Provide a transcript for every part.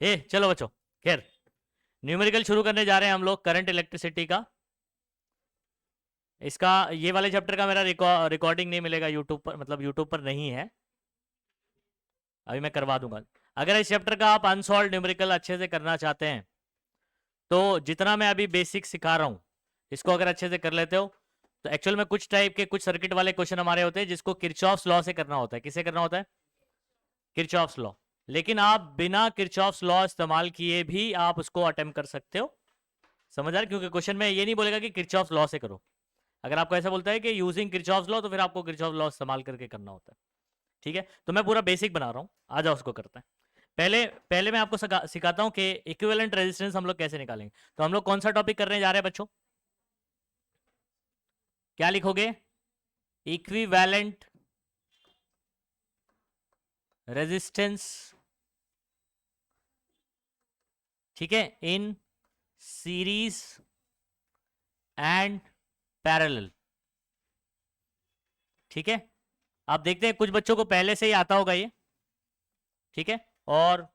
चलो बच्चों, खैर न्यूमेरिकल शुरू करने जा रहे हैं हम लोग करंट इलेक्ट्रिसिटी का। इसका ये वाले चैप्टर का मेरा रिकॉर्डिंग नहीं मिलेगा यूट्यूब पर, मतलब यूट्यूब पर नहीं है, अभी मैं करवा दूंगा। अगर इस चैप्टर का आप अनसॉल्व न्यूमेरिकल अच्छे से करना चाहते हैं तो जितना मैं अभी बेसिक सिखा रहा हूँ इसको अगर अच्छे से कर लेते हो तो एक्चुअल में कुछ टाइप के कुछ सर्किट वाले क्वेश्चन हमारे होते हैं जिसको किरचॉफ्स लॉ से करना होता है। किसे करना होता है? Kirchhoff's law. लेकिन आप बिना किरचॉफ्स लॉ इस्तेमाल किए भी आप उसको अटेम्प्ट कर सकते हो। समझ आ रहा है? क्योंकि क्वेश्चन में ये नहीं बोलेगा कि किरचॉफ्स लॉ से करो। अगर आपको ऐसा बोलता है कि यूजिंग किरचॉफ्स लॉ तो फिर आपको किरचॉफ्स लॉ इस्तेमाल करके करना होता है। ठीक है, तो मैं पूरा बेसिक बना रहा हूं, आ जाओ उसको करते हैं। पहले पहले मैं आपको सिखाता हूं कि इक्विवेलेंट रेजिस्टेंस हम लोग कैसे निकालेंगे। तो हम लोग कौन सा टॉपिक करने जा रहे हैं बच्चों? क्या लिखोगे? इक्विवेलेंट रेजिस्टेंस, ठीक है, इन सीरीज एंड पैरेलल। ठीक है, आप देखते हैं कुछ बच्चों को पहले से ही आता होगा ये, ठीक है, और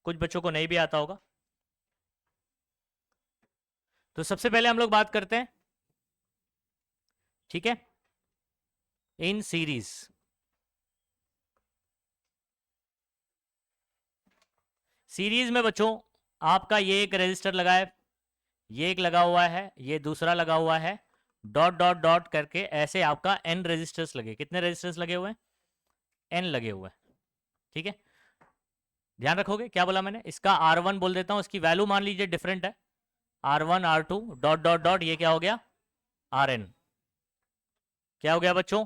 कुछ बच्चों को नहीं भी आता होगा। तो सबसे पहले हम लोग बात करते हैं, ठीक है, इन सीरीज। सीरीज में बच्चों आपका ये एक रेजिस्टर लगा है, ये एक लगा हुआ है, ये दूसरा लगा हुआ है, डॉट डॉट डॉट करके ऐसे आपका एन रेजिस्टर्स लगे। कितने रेजिस्टर्स लगे हुए हैं? एन लगे हुए हैं। ठीक है, ध्यान रखोगे क्या बोला मैंने? इसका R1 बोल देता हूं, इसकी वैल्यू मान लीजिए डिफरेंट है, R1 R2 dot dot dot, ये क्या हो गया? Rn। क्या हो गया बच्चों?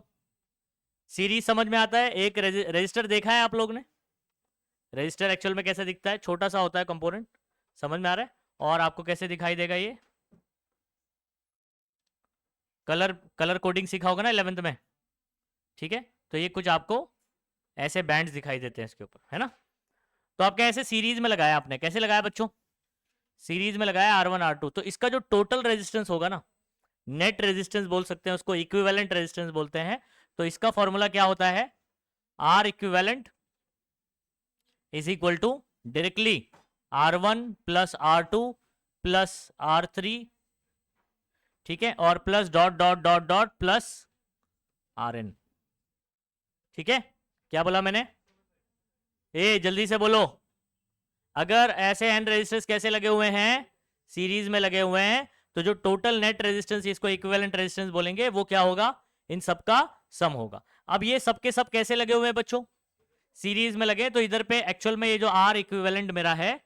सीरीज समझ में आता है? एक रजिस्टर देखा है आप लोग ने? रजिस्टर एक्चुअल में कैसे दिखता है? छोटा सा होता है कंपोनेंट, समझ में आ रहा है? और आपको कैसे दिखाई देगा ये? कलर कलर कोडिंग सीखा होगा ना 11th में, ठीक है, तो ये कुछ आपको ऐसे बैंड्स दिखाई देते हैं इसके ऊपर, है ना? तो आपके ऐसे सीरीज में लगाया आपने, कैसे लगाया बच्चों? सीरीज में लगाया R1 R2, तो इसका जो टोटल रेजिस्टेंस होगा ना, नेट रेजिस्टेंस बोल सकते हैं उसको, इक्विवेलेंट रेजिस्टेंस बोलते हैं। तो इसका फॉर्मूला क्या होता है? R equivalent is equal to directly R1 plus R2 plus R3, ठीक है, और plus dot dot dot dot plus Rn। ठीक है, क्या बोला मैंने? जल्दी से बोलो। अगर ऐसे एन रेजिस्टेंस कैसे लगे हुए हैं? सीरीज में लगे हुए हैं, तो जो टोटल नेट रेजिस्टेंस, इसको इक्विवेलेंट रेजिस्टेंस बोलेंगे, वो क्या होगा? इन सबका सम होगा। अब ये सबके सब कैसे लगे हुए हैं बच्चों? सीरीज में लगे, तो इधर पे एक्चुअल में ये जो आर इक्विवेलेंट मेरा है,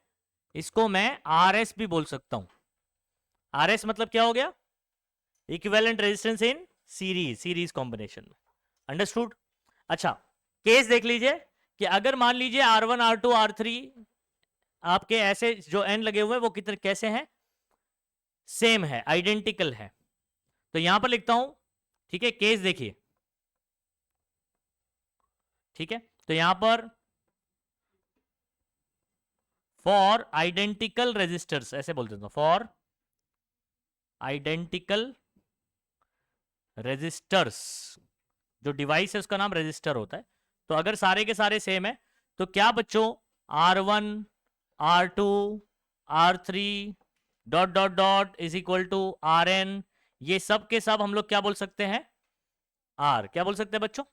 इसको मैं आर एस भी बोल सकता हूं। आर एस मतलब क्या हो गया? Equivalent resistance in series, series combination में। अंडरस्टूड? अच्छा, केस देख लीजिए कि अगर मान लीजिए R1 R2 R3 आपके ऐसे जो एन लगे हुए हैं वो कितने कैसे हैं? सेम है, आइडेंटिकल है। तो यहां पर लिखता हूं, ठीक है, केस देखिए, ठीक है, तो यहां पर फॉर आइडेंटिकल रेजिस्टर्स ऐसे बोल देता हूं, फॉर आइडेंटिकल रेजिस्टर्स, जो डिवाइस है उसका नाम रेजिस्टर होता है। तो अगर सारे के सारे सेम है तो क्या बच्चों? R1 R2 R3 dot dot dot is equal to Rn, ये सब के सब हम लोग क्या बोल सकते हैं? R। क्या बोल सकते हैं बच्चों?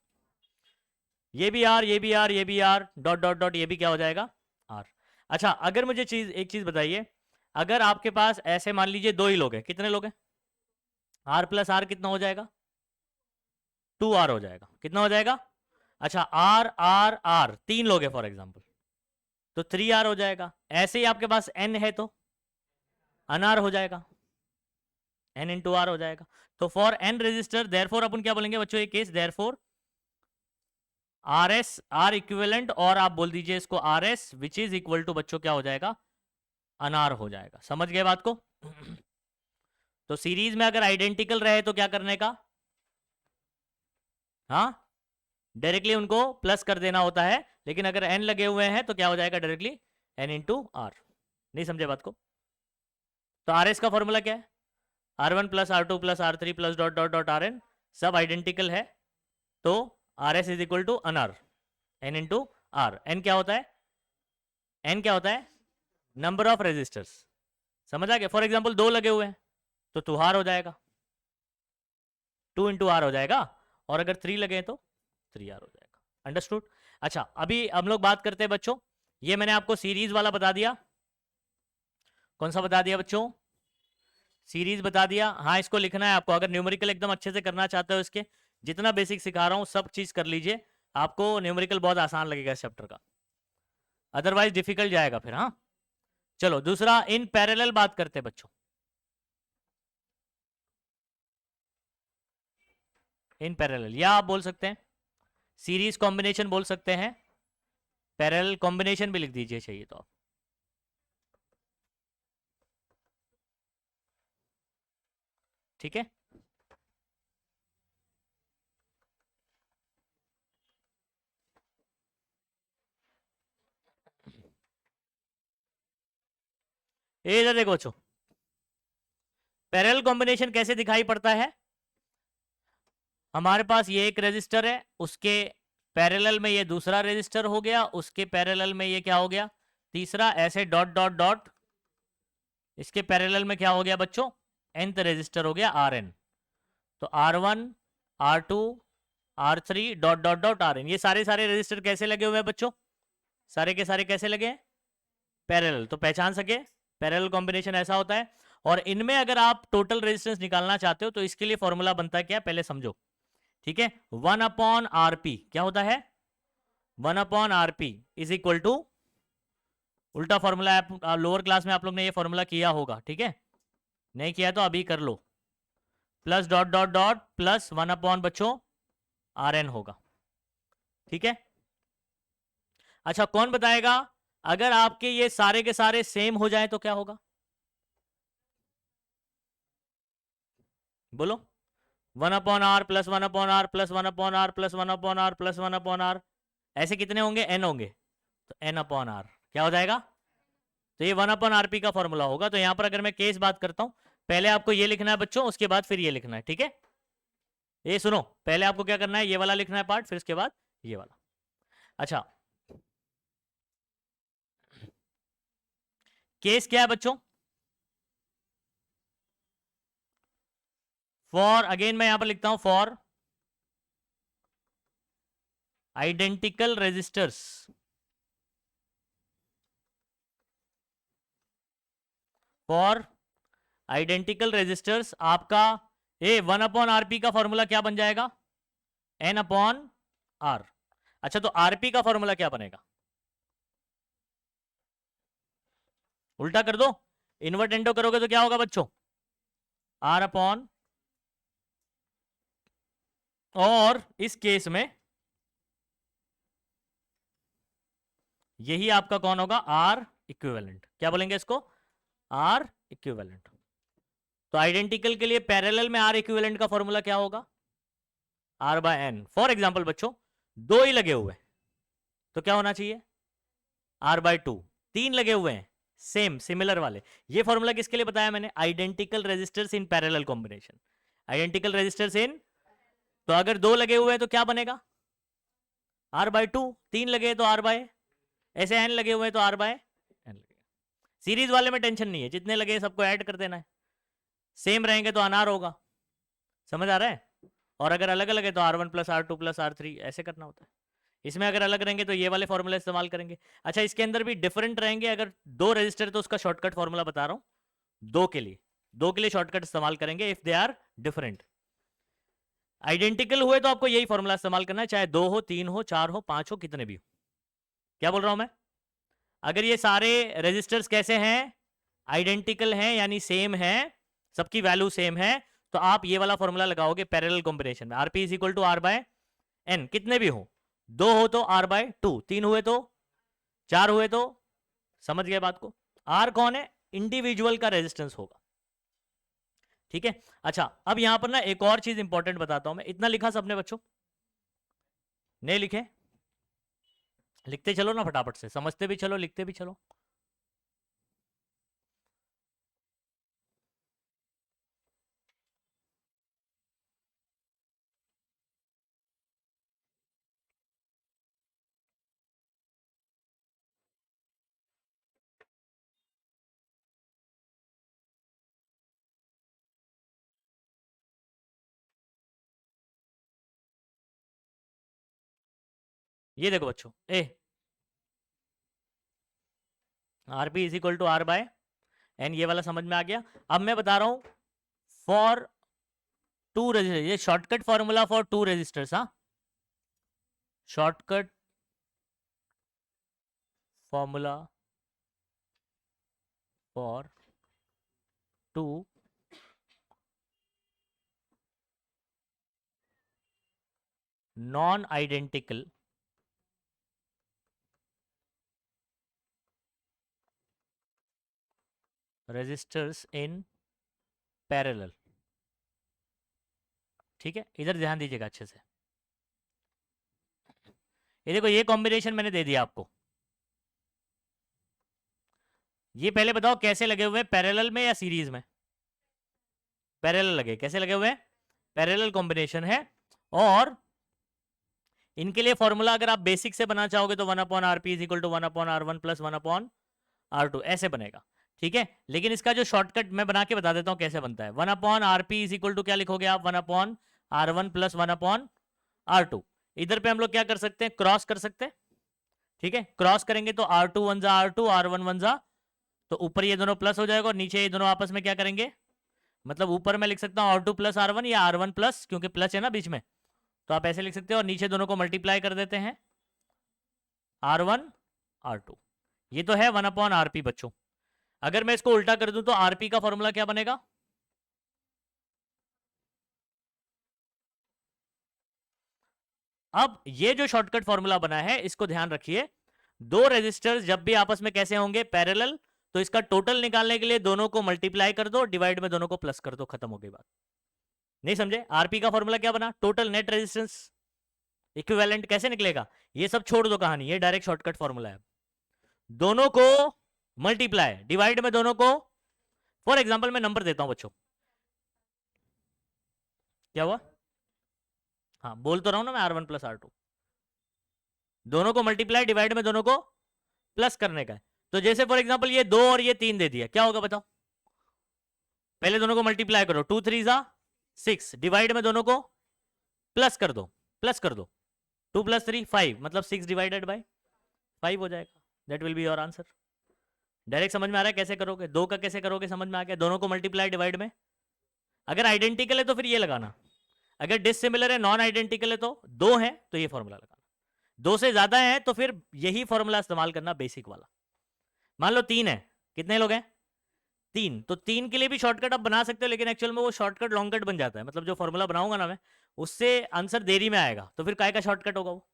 ये भी R, ये भी R, ये भी R, डॉट डॉट डॉट, ये भी क्या हो जाएगा? R। अच्छा, अगर मुझे एक चीज बताइए, अगर आपके पास ऐसे मान लीजिए दो ही लोग हैं, कितने लोग हैं? R प्लस R कितना हो जाएगा? 2R हो जाएगा। कितना हो जाएगा? अच्छा, R R R, तीन लोग हैं फॉर एग्जाम्पल, तो 3R हो जाएगा। ऐसे ही आपके पास N है तो अनआर हो जाएगा, N इंटू R हो जाएगा। तो फॉर N रजिस्टर देयरफॉर अपन क्या बोलेंगे बच्चों? ये case therefore RS, R equivalent, और आप बोल दीजिए इसको RS which is equal to बच्चों क्या हो जाएगा? अनआर हो जाएगा। समझ गए बात को? तो सीरीज में अगर आइडेंटिकल रहे तो क्या करने का? हाँ, डायरेक्टली उनको प्लस कर देना होता है, लेकिन अगर एन लगे हुए हैं तो क्या हो जाएगा? Directly N into R. नहीं समझे बात को? तो आर एस का फॉर्मूला क्या है? R1 plus R2 plus R3 plus dot dot dot Rn, सब आइडेंटिकल है, तो R S is equal to n R, N into R. N क्या होता है? एन क्या होता है? नंबर ऑफ रेजिस्टर्स, समझ आ गया? फॉर एग्जाम्पल 2 लगे हुए हैं तो 2 आर हो जाएगा, 2 इंटू आर हो जाएगा, और अगर 3 लगे तो 3 आर हो जाएगा। अंडरस्टूड? अच्छा, अभी हम लोग बात करते हैं बच्चों, ये मैंने आपको सीरीज वाला बता दिया। कौन सा बता दिया बच्चों? सीरीज बता दिया। हाँ, इसको लिखना है आपको, अगर न्यूमेरिकल एकदम अच्छे से करना चाहते हो, इसके जितना बेसिक सिखा रहा हूँ सब चीज कर लीजिए, आपको न्यूमेरिकल बहुत आसान लगेगा इस चैप्टर का, अदरवाइज डिफिकल्ट जाएगा फिर। हाँ, चलो दूसरा, इन पैरेलल बात करते हैं बच्चों। इन पैरेलल, या आप बोल सकते हैं सीरीज कॉम्बिनेशन बोल सकते हैं, पैरेलल कॉम्बिनेशन भी लिख दीजिए चाहिए तो आप। ठीक है, ये इधर देखो बच्चों, पैरेलल कॉम्बिनेशन कैसे दिखाई पड़ता है? हमारे पास ये एक रेजिस्टर है, उसके पैरेलल में ये दूसरा रेजिस्टर हो गया, उसके पैरेलल में ये क्या हो गया, तीसरा, ऐसे डॉट डॉट डॉट, इसके पैरेलल में क्या हो गया बच्चों, nth रेजिस्टर हो गया आर एन। तो R1, R2, R3 dot dot dot R N, ये सारे सारे रेजिस्टर कैसे लगे हुए हैं बच्चों? सारे के सारे कैसे लगे हैं? पैरेलल। तो पहचान सके, पैरेलल कॉम्बिनेशन ऐसा होता है। और इनमें अगर आप टोटल रेजिस्टेंस निकालना चाहते हो तो इसके लिए फॉर्मूला बनता है क्या, पहले समझो। ठीक है, 1/RP क्या होता है? 1/RP इज इक्वल टू, उल्टा फॉर्मूला है, लोअर क्लास में आप लोग ने ये फॉर्मूला किया होगा, ठीक है? नहीं किया तो अभी कर लो, plus dot dot dot plus 1/ बच्चों RN होगा। ठीक है, अच्छा कौन बताएगा अगर आपके ये सारे के सारे सेम हो जाए तो क्या होगा? बोलो। 1/R plus 1/R plus 1/R plus 1/R plus 1/R, ऐसे कितने होंगे? n होंगे, तो n/R क्या हो जाएगा? तो ये 1/RP का फॉर्मूला होगा। तो यहां पर अगर मैं केस बात करता हूं, पहले आपको ये लिखना है बच्चों, उसके बाद फिर ये लिखना है। ठीक है, ये सुनो, पहले आपको क्या करना है, ये वाला लिखना है पार्ट, फिर उसके बाद ये वाला। अच्छा, केस क्या है बच्चों? फॉर, अगेन मैं यहां पर लिखता हूं, for identical resistors, for identical resistors आपका ए 1/RP का फॉर्मूला क्या बन जाएगा? n/R। अच्छा, तो RP का फॉर्मूला क्या बनेगा? उल्टा कर दो, इन्वर्ट एंडो करोगे तो क्या होगा बच्चों? R/, और इस केस में यही आपका कौन होगा? R equivalent. क्या बोलेंगे इसको? R equivalent. तो आइडेंटिकल के लिए पैरेलल में R इक्विवेलेंट का फॉर्मूला क्या होगा? R/N। फॉर एग्जाम्पल बच्चों, 2 ही लगे हुए तो क्या होना चाहिए? R/2। 3 लगे हुए हैं सेम सिमिलर वाले, ये फॉर्मूला किसके लिए बताया मैंने? Identical resistors in parallel combination. Identical resistors in, तो अगर 2 लगे हुए हैं तो क्या बनेगा? R/2। 3 लगे तो R/, ऐसे n लगे हुए हैं तो R/n लगेगा। सीरीज वाले में टेंशन नहीं है, जितने लगे सबको ऐड कर देना है, सेम रहेंगे तो अनार होगा। समझ आ रहा है? और अगर अलग अलग है तो R1 plus R2 plus R3 ऐसे करना होता है। इसमें अगर अलग रहेंगे तो ये वाले फॉर्मूला इस्तेमाल करेंगे। अच्छा, इसके अंदर भी डिफरेंट रहेंगे, अगर 2 रजिस्टर तो उसका शॉर्टकट फॉर्मूला बता रहा हूं, 2 के लिए शॉर्टकट इस्तेमाल करेंगे if they are different. Identical हुए तो आपको यही फॉर्मूला इस्तेमाल करना है, चाहे 2 हो, 3 हो, 4 हो, 5 हो, कितने भी हो। क्या बोल रहा हूं मैं? अगर ये सारे रेजिस्टर्स कैसे हैं? आइडेंटिकल हैं, यानी सेम है, सबकी वैल्यू सेम है, तो आप ये वाला फॉर्मूला लगाओगे पैरेलल कॉम्बिनेशन में, RP is equal to R/N। कितने भी हो, 2 हो तो R/2, 3 हुए तो, 4 हुए तो, समझ गए बात को? R कौन है? इंडिविजुअल का रेजिस्टेंस होगा। ठीक है, अच्छा अब यहां पर ना एक और चीज इंपॉर्टेंट बताता हूं मैं। इतना लिखा सबने बच्चों? नहीं लिखे? लिखते चलो ना फटाफट से, समझते भी चलो, लिखते भी चलो। ये देखो बच्चों, A R P is equal to R by N, ये वाला समझ में आ गया। अब मैं बता रहा हूं फॉर टू रेजिस्टर, ये shortcut formula for two resistors, हाँ, shortcut formula for two non identical resistors in parallel. ठीक है, इधर ध्यान दीजिएगा अच्छे से। ये देखो, ये कॉम्बिनेशन मैंने दे दिया आपको। ये पहले बताओ कैसे लगे हुए हैं, पैरेलल में या सीरीज में? पैरेलल लगे। कैसे लगे हुए हैं? पैरेलल कॉम्बिनेशन है। और इनके लिए फॉर्मूला अगर आप बेसिक से बना चाहोगे तो 1/rp is equal to 1/r1 plus 1/r2 ऐसे बनेगा। ठीक है, लेकिन इसका जो शॉर्टकट मैं बना के बता देता हूं कैसे बनता है। 1/rp इज इक्वल टू क्या लिखोगे आप? 1/r1 plus 1/r2। इधर पे हम लोग क्या कर सकते हैं? क्रॉस कर सकते हैं। ठीक है, क्रॉस करेंगे तो R2 1 जा R2, R1 1 जा, तो ऊपर ये दोनों प्लस हो जाएगा और नीचे ये दोनों आपस में क्या करेंगे, मतलब ऊपर मैं लिख सकता हूँ R2 प्लस R1 या R1 प्लस, क्योंकि प्लस है ना बीच में, तो आप ऐसे लिख सकते हो। और नीचे दोनों को मल्टीप्लाई कर देते हैं, R1 R2। ये तो है 1/rp बच्चों। अगर मैं इसको उल्टा कर दूं तो आरपी का फॉर्मूला क्या बनेगा? अब ये जो शॉर्टकट फॉर्मूला बना है इसको ध्यान रखिए। दो रेजिस्टर्स जब भी आपस में कैसे होंगे? पैरेलल। तो इसका टोटल निकालने के लिए दोनों को मल्टीप्लाई कर दो, डिवाइड में दोनों को प्लस कर दो, खत्म हो गई बात। नहीं समझे? आरपी का फॉर्मूला क्या बना? Total net resistance equivalent. कैसे निकलेगा? ये सब छोड़ दो कहानी, ये डायरेक्ट शॉर्टकट फॉर्मूला है। दोनों को मल्टीप्लाई, डिवाइड में दोनों को, फॉर एग्जाम्पल मैं नंबर देता हूं बच्चों। क्या हुआ? हाँ, बोल तो रहा हूं ना मैं, R1 प्लस R2। दोनों को मल्टीप्लाई, डिवाइड में दोनों को प्लस करने का है। तो जैसे फॉर एग्जांपल ये 2 और ये 3 दे दिया, क्या होगा बताओ? पहले दोनों को मल्टीप्लाई करो, 2 3 जा 6, डिवाइड में दोनों को प्लस कर दो, प्लस कर दो। 2 + 3 5, मतलब 6 डिवाइडेड बाई 5 हो जाएगा। That will be your answer. Direct समझ में आ रहा है कैसे करोगे? दो का कैसे करोगे समझ में आ गया। दोनों को मल्टीप्लाई डिवाइड में, अगर आइडेंटिकल है तो फिर ये लगाना, अगर डिसिमिलर है, नॉन आइडेंटिकल है तो दो है तो ये फॉर्मूला लगाना, दो से ज्यादा है तो फिर यही फॉर्मूला इस्तेमाल करना, बेसिक वाला। मान लो 3 है, कितने लोग हैं? 3, तो 3 के लिए भी शॉर्टकट आप बना सकते हो, लेकिन एक्चुअल में वो शॉर्टकट लॉन्ग कट बन जाता है। मतलब जो फॉर्मूला बनाऊंगा ना मैं, उससे आंसर देरी में आएगा, तो फिर काय का शॉर्टकट होगा वो?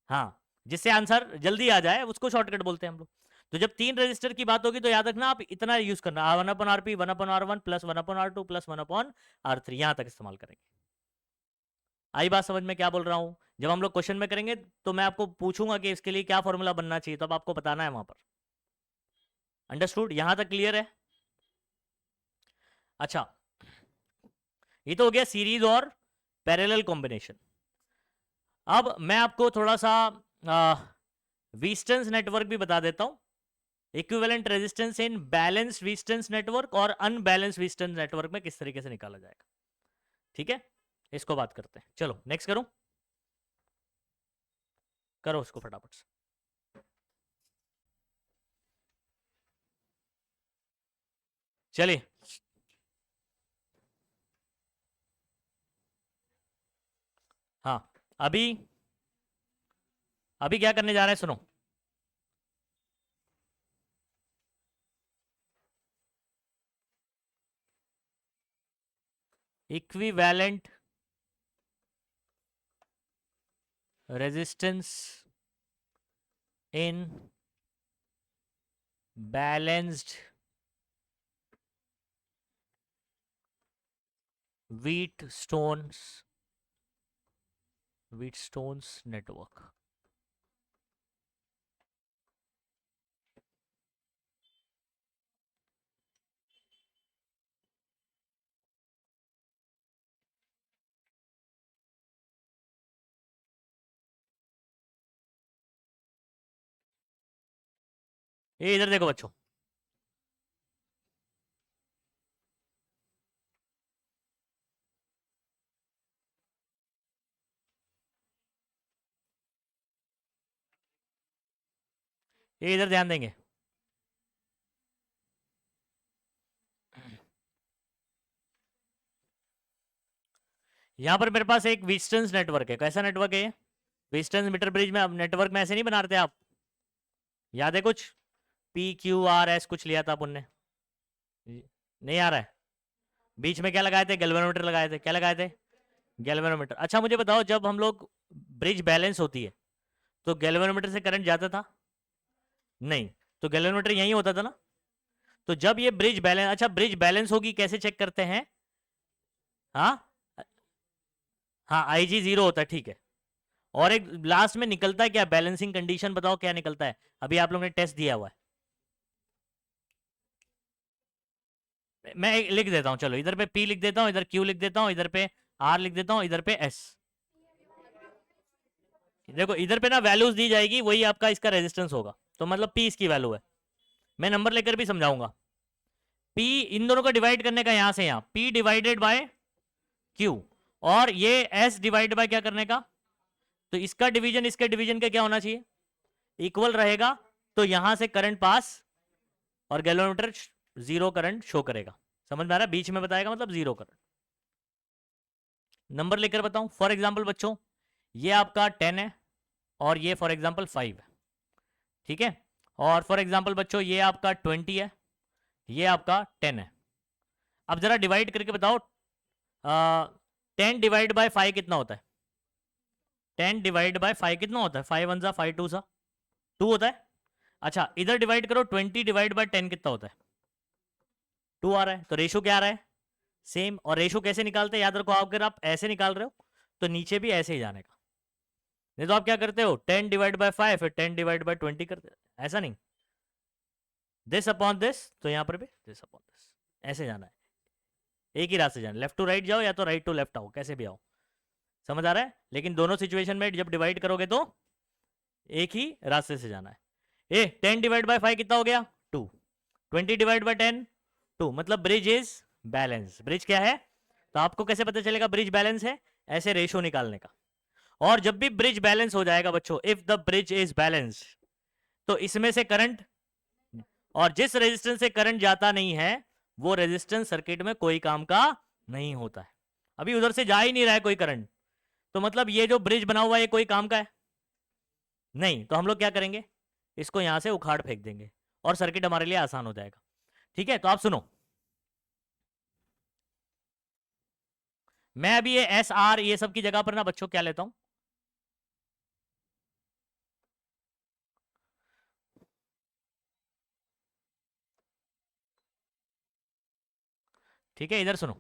हाँ, जिससे आंसर जल्दी आ जाए उसको शॉर्टकट बोलते हैं हम लोग। तो जब 3 रजिस्टर की बात होगी तो याद रखना आप इतना यूज करना, 1/rp 1/r1 plus 1/r2 plus 1/r3, यहां तक इस्तेमाल करेंगे। आई बात समझ में क्या बोल रहा हूं? जब हम लोग क्वेश्चन में करेंगे तो मैं आपको पूछूंगा कि इसके लिए क्या फॉर्मूला बनना चाहिए, तो अब आपको बताना है वहां पर। अंडरस्टूड? यहां तक क्लियर है? अच्छा, ये तो हो गया सीरीज और पैरेलल कॉम्बिनेशन। अब मैं आपको थोड़ा सा वीस्टन्स नेटवर्क भी बता देता हूं। Equivalent resistance in balance Wheatstone's network और अनबैलेंस वीस्टन्स नेटवर्क में किस तरीके से निकाला जाएगा। ठीक है, इसको बात करते हैं। चलो नेक्स्ट करूं, करो उसको फटाफट से। चलिए, हाँ, अभी अभी क्या करने जा रहे हैं सुनो। Equivalent resistance in balanced Wheatstone's network. ये इधर देखो बच्चों, ये इधर ध्यान देंगे। यहाँ पर मेरे पास एक विस्टन्स नेटवर्क है। कैसा नेटवर्क है ये? विस्टन्स मीटर ब्रिज में। अब नेटवर्क में ऐसे नहीं बनाते आप, याद है कुछ? PQRS कुछ लिया था अपन ने, नहीं आ रहा है? बीच में क्या लगाए थे? गैल्वेनोमीटर लगाए थे। क्या लगाए थे? गैल्वेनोमीटर। अच्छा मुझे बताओ, जब हम लोग ब्रिज बैलेंस होती है तो गैल्वेनोमीटर से करंट जाता था? नहीं। तो गैल्वेनोमीटर यही होता था ना। तो जब ये ब्रिज बैलेंस, अच्छा ब्रिज बैलेंस होगी कैसे चेक करते हैं? हाँ हाँ, IG 0 होता है, ठीक है। और एक लास्ट में निकलता है क्या? बैलेंसिंग कंडीशन बताओ क्या निकलता है? अभी आप लोगों ने टेस्ट दिया हुआ है। मैं लिख देता हूं, चलो इधर पे P लिख देता हूं, इधर Q लिख देता हूं, इधर पे R लिख देता हूं, इधर पे S। देखो इधर पे ना वैल्यूज दी जाएगी, वही आपका इसका रेजिस्टेंस होगा। तो मतलब P इसकी वैल्यू है। मैं नंबर लेकर भी समझाऊंगा। P इन दोनों को डिवाइड करने का, यहां से यहां P डिवाइडेड बाय Q, और ये S डिवाइड बाय क्या करने का? तो इसका डिवीजन इसके डिवीजन का क्या होना चाहिए? इक्वल रहेगा। तो यहां से करंट पास, और गैल्वेनोमीटर 0 करंट शो करेगा। समझ में आ रहा है? बीच में बताएगा मतलब 0 करंट। नंबर लेकर बताऊं फॉर एग्जांपल बच्चों, ये आपका 10 है और ये फॉर एग्जांपल 5 है, ठीक है। और फॉर एग्जांपल बच्चों ये आपका 20 है, ये आपका 10 है। अब जरा डिवाइड करके बताओ, 10 डिवाइड बाय 5 कितना होता है? 10 डिवाइड बाय 5 कितना होता है? 5 1 सा 5 2 सा 2 होता है। अच्छा इधर डिवाइड करो, 20 डिवाइड बाय 10 कितना होता है? 2 आ रहा है। तो रेशो क्या आ रहा है? सेम। और रेशो कैसे निकालते हैं? याद रखो, अगर आप ऐसे निकाल रहे हो तो नीचे भी ऐसे ही जाने का। नहीं तो आप क्या करते हो? 10 डिवाइड बाय 5 फिर 10 डिवाइड बाय 20 करते हो, ऐसा नहीं। दिस अपॉन दिस, तो यहाँ पर भी दिस अपॉन दिस, ऐसे जाना है। एक ही रास्ते जाना, लेफ्ट टू राइट जाओ या तो राइट टू लेफ्ट आओ, कैसे भी आओ। समझ आ रहा है? लेकिन दोनों सिचुएशन में जब डिवाइड करोगे तो एक ही रास्ते से जाना है। 10 डिवाइड बाय 5 कितना हो गया? 2। 20 डिवाइड बाय 10 2, मतलब ब्रिज इज बैलेंस। ब्रिज क्या है? तो आपको कैसे पता चलेगा ब्रिज बैलेंस है? ऐसे रेशो निकालने का। और जब भी ब्रिज बैलेंस हो जाएगा बच्चों, if the bridge is balance, तो इसमें से करंट, और जिस रेजिस्टेंस से करंट जाता नहीं है वो रेजिस्टेंस सर्किट में कोई काम का नहीं होता है। अभी उधर से जा ही नहीं रहा है कोई करंट, तो मतलब ये जो ब्रिज बना हुआ है ये कोई काम का है नहीं। तो हम लोग क्या करेंगे? इसको यहां से उखाड़ फेंक देंगे और सर्किट हमारे लिए आसान हो जाएगा। ठीक है, तो आप सुनो, मैं अभी ये SR ये सब की जगह पर ना बच्चों क्या लेता हूं, ठीक है। इधर सुनो,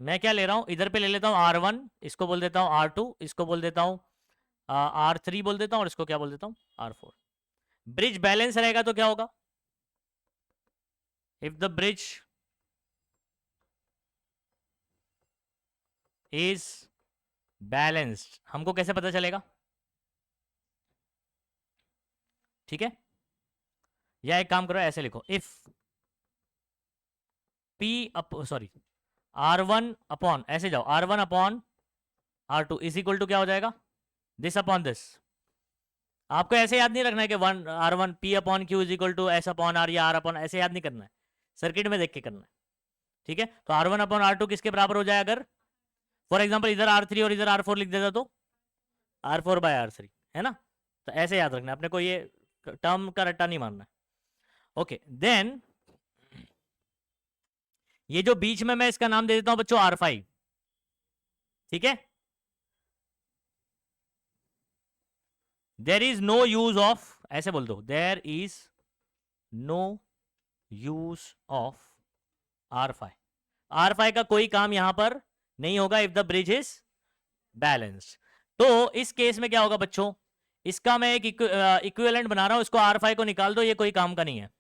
मैं क्या ले रहा हूं, इधर पे ले लेता हूं R1, इसको बोल देता हूं R2, इसको बोल देता हूं R3 बोल देता हूं, और इसको क्या बोल देता हूं? R4। ब्रिज बैलेंस रहेगा तो क्या होगा? If the bridge is balanced, हमको कैसे पता चलेगा? ठीक है, या एक काम करो ऐसे लिखो, if P sorry R1 upon, ऐसे जाओ, R1 upon R2 is equal to क्या हो जाएगा? This upon this. आपको ऐसे याद नहीं रखना है कि R1 P upon Q is equal to S upon R या R अपॉन, ऐसे याद नहीं करना है, सर्किट में देख के करना है। ठीक है, तो R1 अपॉन R2 किसके बराबर हो जाए? अगर फॉर एग्जाम्पल इधर R3 और इधर R4 लिख देता तो R4 बाय R3, है ना। तो ऐसे याद रखना, अपने को ये टर्म का रट्टा नहीं मारना है। ओके देन ये जो बीच में मैं इसका नाम दे देता हूं बच्चों R5, ठीक है। There is no use of, ऐसे बोल दो, there is no use of R5। R5 का कोई काम यहां पर नहीं होगा if the bridge is balanced. तो इस केस में क्या होगा बच्चों? इसका मैं एक इक्विवेलेंट बना रहा हूं, इसको R5 को निकाल दो, ये कोई काम का नहीं है,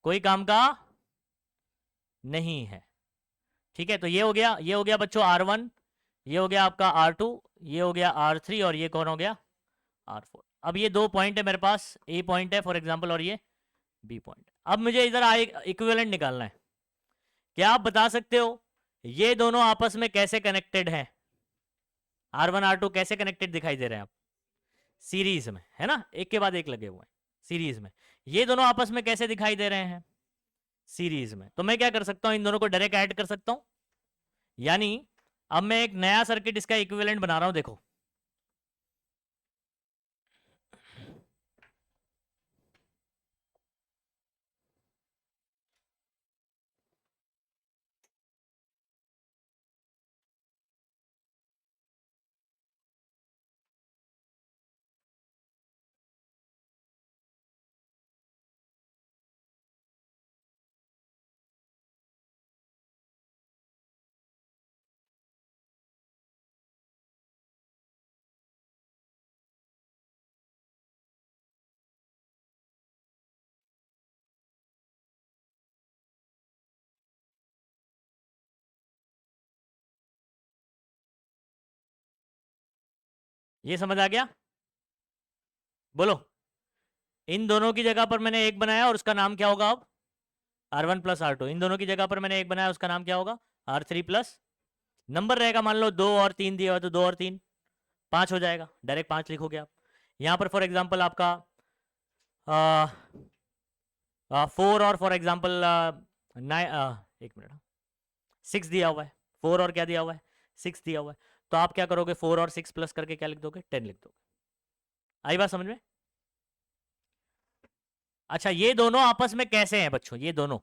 कोई काम का नहीं है। ठीक है, तो ये हो गया, ये हो गया बच्चों R1, ये हो गया आपका R2, ये हो गया R3, और ये कौन हो गया? R4। अब ये दो पॉइंट है मेरे पास, A पॉइंट है फॉर एग्जांपल और ये B पॉइंट। अब मुझे इधर इक्विवेलेंट निकालना है। क्या आप बता सकते हो ये दोनों आपस में कैसे कनेक्टेड हैं? R1 R2 कैसे कनेक्टेड दिखाई दे रहे हैं आप? सीरीज में, है ना, एक के बाद एक लगे हुए हैं सीरीज में। ये दोनों आपस में कैसे दिखाई दे रहे हैं? सीरीज में। तो मैं क्या कर सकता हूं, इन दोनों को डायरेक्ट ऐड कर सकता हूं, यानी अब मैं एक नया सर्किट इसका इक्विवेलेंट बना रहा हूं, देखो। ये समझ आ गया? बोलो। इन दोनों की जगह पर मैंने एक बनाया और उसका नाम क्या होगा अब? R1 plus R2। इन दोनों की जगह पर मैंने एक बनाया, उसका नाम क्या होगा? R3 प्लस, नंबर रहेगा मान लो 2 और 3 दिया हुआ, तो 2 और 3 5 हो जाएगा, डायरेक्ट 5 लिखोगे आप। यहाँ पर फॉर एग्जांपल आपका 4 और फॉर एग्जांपल 9, एक मिनट, 6 दिया हुआ है। 4 और क्या दिया हुआ है? 6 दिया हुआ है। तो आप क्या करोगे, 4 और 6 प्लस करके क्या लिख दोगे? 10 लिख दोगे। आई बात समझ में? अच्छा, ये दोनों आपस में कैसे हैं बच्चों? ये दोनों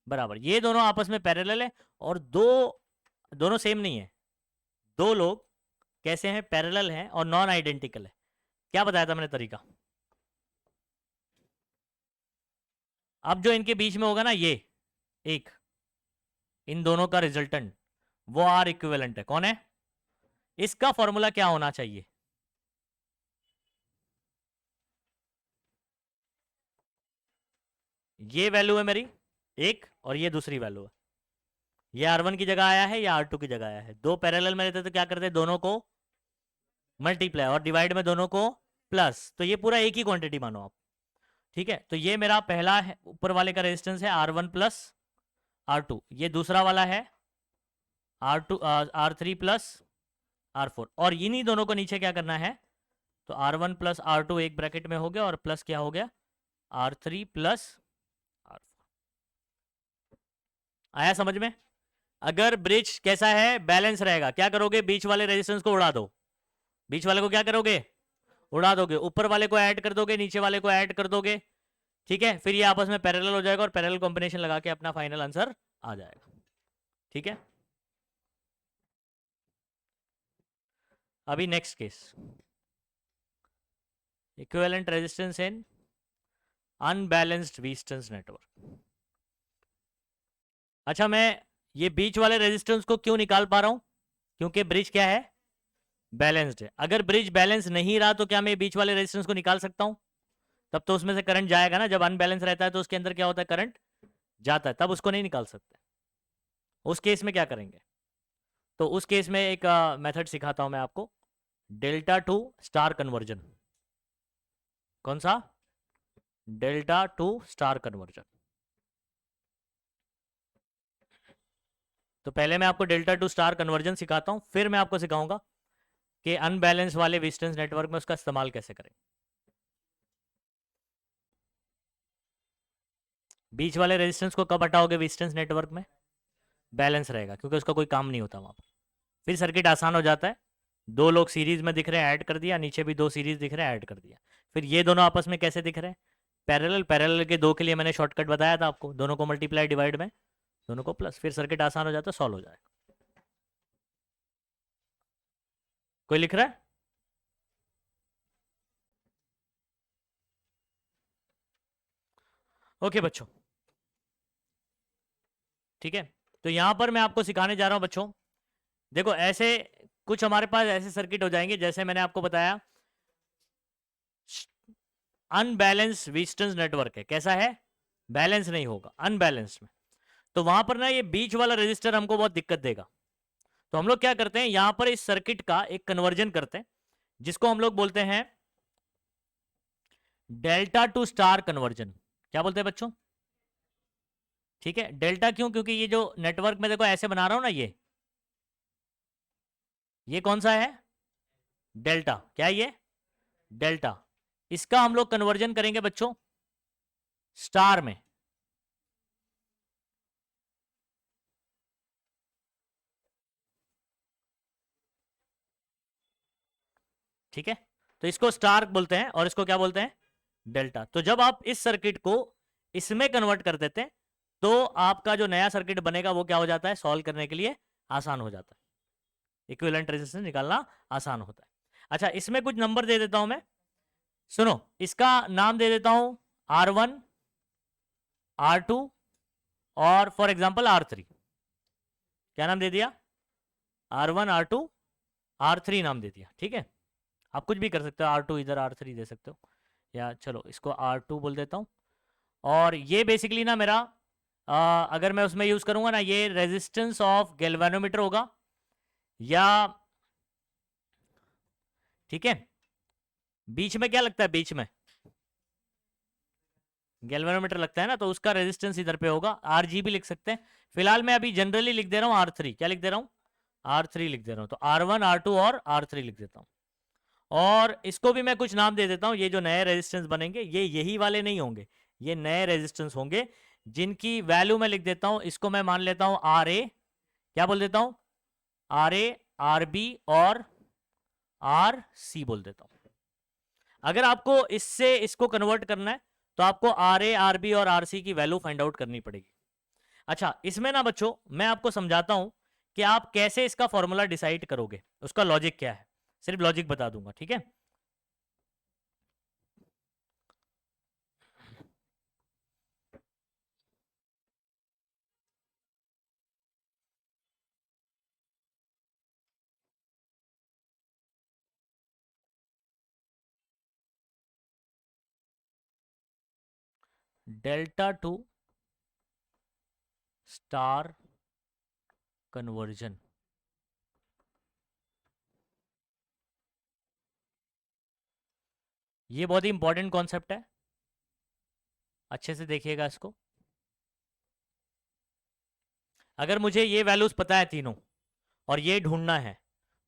बराबर, ये दोनों आपस में पैरेलल है, और दोनों सेम नहीं है। दो लोग कैसे हैं? पैरेलल हैं और नॉन आइडेंटिकल है। क्या बताया था मैंने तरीका? अब जो इनके बीच में होगा ना, ये एक, इन दोनों का रिजल्टेंट, वो आर इक्विवेलेंट है। कौन है? इसका फॉर्मूला क्या होना चाहिए? ये वैल्यू है मेरी एक, और ये दूसरी वैल्यू है। ये R1 की जगह आया है, या R2 की जगह आया है। दो पैरेलल में रहते तो क्या करते? दोनों को मल्टीप्लाई, और डिवाइड में दोनों को प्लस। तो ये पूरा एक ही क्वांटिटी मानो आप। ठीक है, तो ये मेरा पहला है, ऊपर वाले का रेजिस्टेंस है R1 प्लस R2। ये दूसरा वाला है R2 R3 प्लस R4। और इन्हीं दोनों को नीचे क्या करना है? तो R1 प्लस R2 एक ब्रैकेट में हो गया, और प्लस क्या हो गया? R3 plus R4। आया समझ में? अगर ब्रिज कैसा है? बैलेंस रहेगा, क्या करोगे? बीच वाले रेजिस्टेंस को उड़ा दो। बीच वाले को क्या करोगे? उड़ा दोगे। ऊपर वाले को ऐड कर दोगे, नीचे वाले को ऐड कर दोगे। ठीक है, फिर ये आपस में पैरेलल हो जाएगा, और पैरेलल कॉम्बिनेशन लगा के अपना फाइनल आंसर आ जाएगा। ठीक है, अभी नेक्स्ट केस, इक्विवेलेंट रेजिस्टेंस इन अनबैलेंस्ड रेजिस्टेंस नेटवर्क। अच्छा, मैं ये बीच वाले रेजिस्टेंस को क्यों निकाल पा रहा हूं? क्योंकि ब्रिज क्या है? बैलेंस्ड है। अगर ब्रिज बैलेंस नहीं रहा तो क्या मैं बीच वाले रेजिस्टेंस को निकाल सकता हूं? तब तो उसमें से करंट जाएगा ना। जब अनबैलेंस रहता है तो उसके अंदर क्या होता है? करंट जाता है, तब उसको नहीं निकाल सकते। उस केस में क्या करेंगे? तो उस केस में एक मेथड सिखाता हूं मैं आपको, डेल्टा टू स्टार कन्वर्जन। कौन सा? Delta two star conversion. तो पहले मैं आपको डेल्टा टू स्टार कन्वर्जन सिखाता हूं, फिर मैं आपको सिखाऊंगा कि अनबैलेंस वाले रेजिस्टेंस नेटवर्क में उसका इस्तेमाल कैसे करें। बीच वाले रेजिस्टेंस को कब हटाओगे रेजिस्टेंस नेटवर्क में? बैलेंस रहेगा, क्योंकि उसका कोई काम नहीं होता वहां पर। फिर सर्किट आसान हो जाता है। दो लोग सीरीज में दिख रहे हैं, ऐड कर दिया, नीचे भी दो सीरीज दिख रहे हैं, ऐड कर दिया। फिर ये दोनों आपस में कैसे दिख रहे हैं? पैरेलल। पैरेलल के दो के लिए मैंने शॉर्टकट बताया था आपको, दोनों को मल्टीप्लाई, डिवाइड में दोनों को प्लस। फिर सर्किट आसान हो जाता है, सॉल्व हो जाएगा। कोई लिख रहा है? ओके बच्चों, ठीक है। तो यहां पर मैं आपको सिखाने जा रहा हूं बच्चों, देखो ऐसे कुछ हमारे पास ऐसे सर्किट हो जाएंगे, जैसे मैंने आपको बताया अनबैलेंस रेजिस्टेंस नेटवर्क है। कैसा है? बैलेंस नहीं होगा, अनबैलेंस में। तो वहां पर ना ये बीच वाला रेजिस्टर हमको बहुत दिक्कत देगा। तो हम लोग क्या करते हैं, यहां पर इस सर्किट का एक कन्वर्जन करते हैं, जिसको हम लोग बोलते हैं डेल्टा टू स्टार कन्वर्जन। क्या बोलते हैं बच्चों? ठीक है, डेल्टा क्यों? क्योंकि ये जो नेटवर्क में देखो ऐसे बना रहा हूं ना, ये ये कौन सा है? डेल्टा। क्या ये? डेल्टा। इसका हम लोग कन्वर्जन करेंगे बच्चों स्टार में। ठीक है, तो इसको स्टार बोलते हैं और इसको क्या बोलते हैं? डेल्टा। तो जब आप इस सर्किट को इसमें कन्वर्ट कर देते हैं तो आपका जो नया सर्किट बनेगा वो क्या हो जाता है? सॉल्व करने के लिए आसान हो जाता है, इक्विवेलेंट रेजिस्टेंस निकालना आसान होता है। अच्छा, इसमें कुछ नंबर दे देता हूं मैं, सुनो। इसका नाम दे देता हूं R1, R2 और फॉर एग्जांपल R3। क्या नाम दे दिया? R1, R2, R3 नाम दे दिया। ठीक है, आप कुछ भी कर सकते हो, R2 इधर R3 दे सकते हो, या चलो इसको R2 बोल देता हूँ। और ये बेसिकली ना मेरा अगर मैं उसमें यूज करूंगा ना, ये रेजिस्टेंस ऑफ गैल्वेनोमीटर होगा, या ठीक है, बीच में क्या लगता है? बीच में गैल्वेनोमीटर लगता है ना, तो उसका रेजिस्टेंस इधर पे होगा। RG भी लिख सकते हैं। फिलहाल मैं अभी जनरली लिख दे रहा हूँ R3। क्या लिख दे रहा हूँ? R3 लिख दे रहा हूँ। तो R1, R2 और R3 लिख देता हूँ। और इसको भी मैं कुछ नाम दे देता हूँ। ये जो नए रेजिस्टेंस बनेंगे ये यही वाले नहीं होंगे, ये नए रेजिस्टेंस होंगे जिनकी वैल्यू मैं लिख देता हूँ। इसको मैं मान लेता हूँ RA। क्या बोल देता हूँ? RA, RB और RC बोल देता हूँ। अगर आपको इससे इसको कन्वर्ट करना है तो आपको RA, RB और RC की वैल्यू फाइंड आउट करनी पड़ेगी। अच्छा, इसमें ना बच्चों मैं आपको समझाता हूं कि आप कैसे इसका फॉर्मूला डिसाइड करोगे, उसका लॉजिक क्या है। सिर्फ लॉजिक बता दूंगा, ठीक है? डेल्टा टू स्टार कन्वर्जन, ये बहुत ही इंपॉर्टेंट कॉन्सेप्ट है, अच्छे से देखिएगा इसको। अगर मुझे ये वैल्यूज पता है तीनों और ये ढूंढना है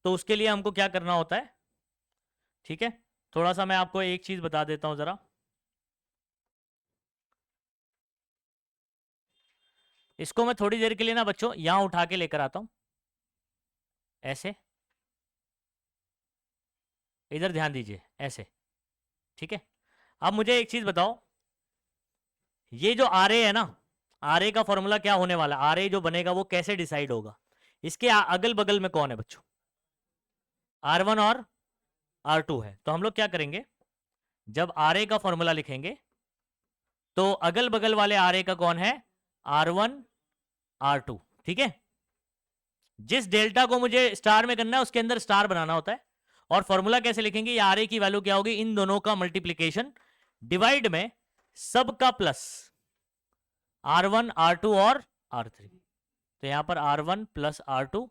तो उसके लिए हमको क्या करना होता है? ठीक है, थोड़ा सा मैं आपको एक चीज बता देता हूं जरा। इसको मैं थोड़ी देर के लिए ना बच्चों यहां उठा के लेकर आता हूं, ऐसे, इधर ध्यान दीजिए, ऐसे। ठीक है, अब मुझे एक चीज बताओ, ये जो RA है ना, RA का फॉर्मूला क्या होने वाला? RA जो बनेगा वो कैसे डिसाइड होगा? इसके अगल बगल में कौन है बच्चों? R1 और R2 है। तो हम लोग क्या करेंगे, जब RA का फॉर्मूला लिखेंगे तो अगल बगल वाले RA का कौन है? R1, R2। ठीक है, जिस डेल्टा को मुझे स्टार में करना है उसके अंदर स्टार बनाना होता है। और फॉर्मूला कैसे लिखेंगे? ये RA की वैल्यू क्या होगी? इन दोनों का मल्टीप्लीकेशन डिवाइड में सबका प्लस, R1, R2 और R3। तो यहां पर R1 plus R2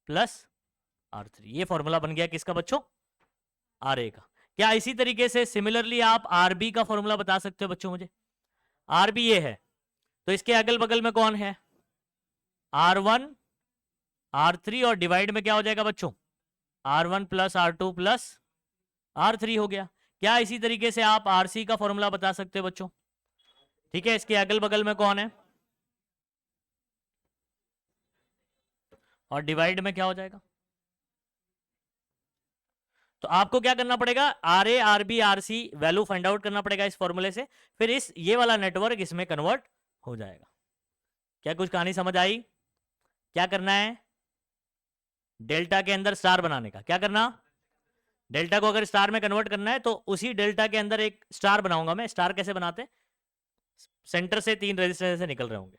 plus R3, ये फॉर्मूला बन गया किसका बच्चों? RA का। क्या इसी तरीके से सिमिलरली आप RB का फॉर्मूला बता सकते हो बच्चों मुझे? RB ये है, तो इसके अगल बगल में कौन है? R1, R3 और डिवाइड में क्या हो जाएगा बच्चों? R1 plus R2 plus R3 हो गया। क्या इसी तरीके से आप RC का फॉर्मूला बता सकते हो बच्चों? ठीक है, इसके अगल बगल में कौन है और डिवाइड में क्या हो जाएगा? तो आपको क्या करना पड़ेगा? RA, RB, RC value find out करना पड़ेगा इस फॉर्मूले से, फिर इस ये वाला नेटवर्क इसमें कन्वर्ट हो जाएगा। क्या कुछ कहानी समझ आई? क्या करना है? डेल्टा के अंदर स्टार बनाने का। क्या करना? डेल्टा को अगर स्टार में कन्वर्ट करना है तो उसी डेल्टा के अंदर एक स्टार बनाऊंगा मैं। स्टार कैसे बनाते हैं? सेंटर से 3 रेजिस्टेंस से निकल रहे होंगे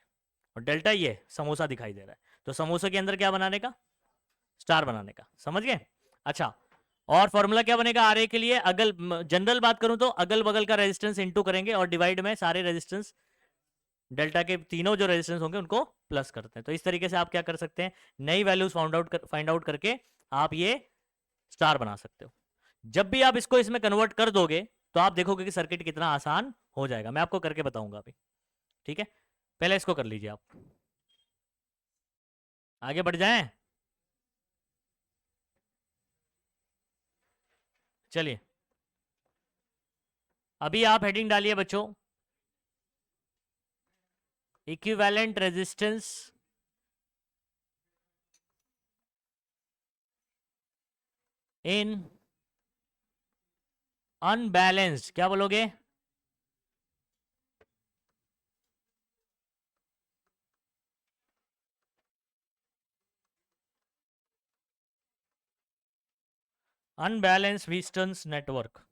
और डेल्टा ये समोसा दिखाई दे रहा है, तो समोसे के अंदर क्या बनाने का? स्टार बनाने का। समझ गए? अच्छा, और फॉर्मूला क्या बनेगा आरए के लिए? अगल जनरल बात करूं तो अगल बगल का रेजिस्टेंस इनटू करेंगे और डिवाइड में सारे रेजिस्टेंस, डेल्टा के तीनों जो रेजिस्टेंस होंगे उनको प्लस करते हैं। तो इस तरीके से आप क्या कर सकते हैं? नई वैल्यूज फाइंड आउट करके आप ये स्टार बना सकते हो। जब भी आप इसको इसमें कन्वर्ट कर दोगे तो आप देखोगे कि सर्किट कितना आसान हो जाएगा। मैं आपको करके बताऊंगा अभी, ठीक है? पहले इसको कर लीजिए आप, आगे बढ़ जाएं। चलिए अभी आप हेडिंग डालिए बच्चों, इक्विवेलेंट रेजिस्टेंस इन अनबैलेंस्ड, क्या बोलोगे? Unbalanced Wheatstone's network.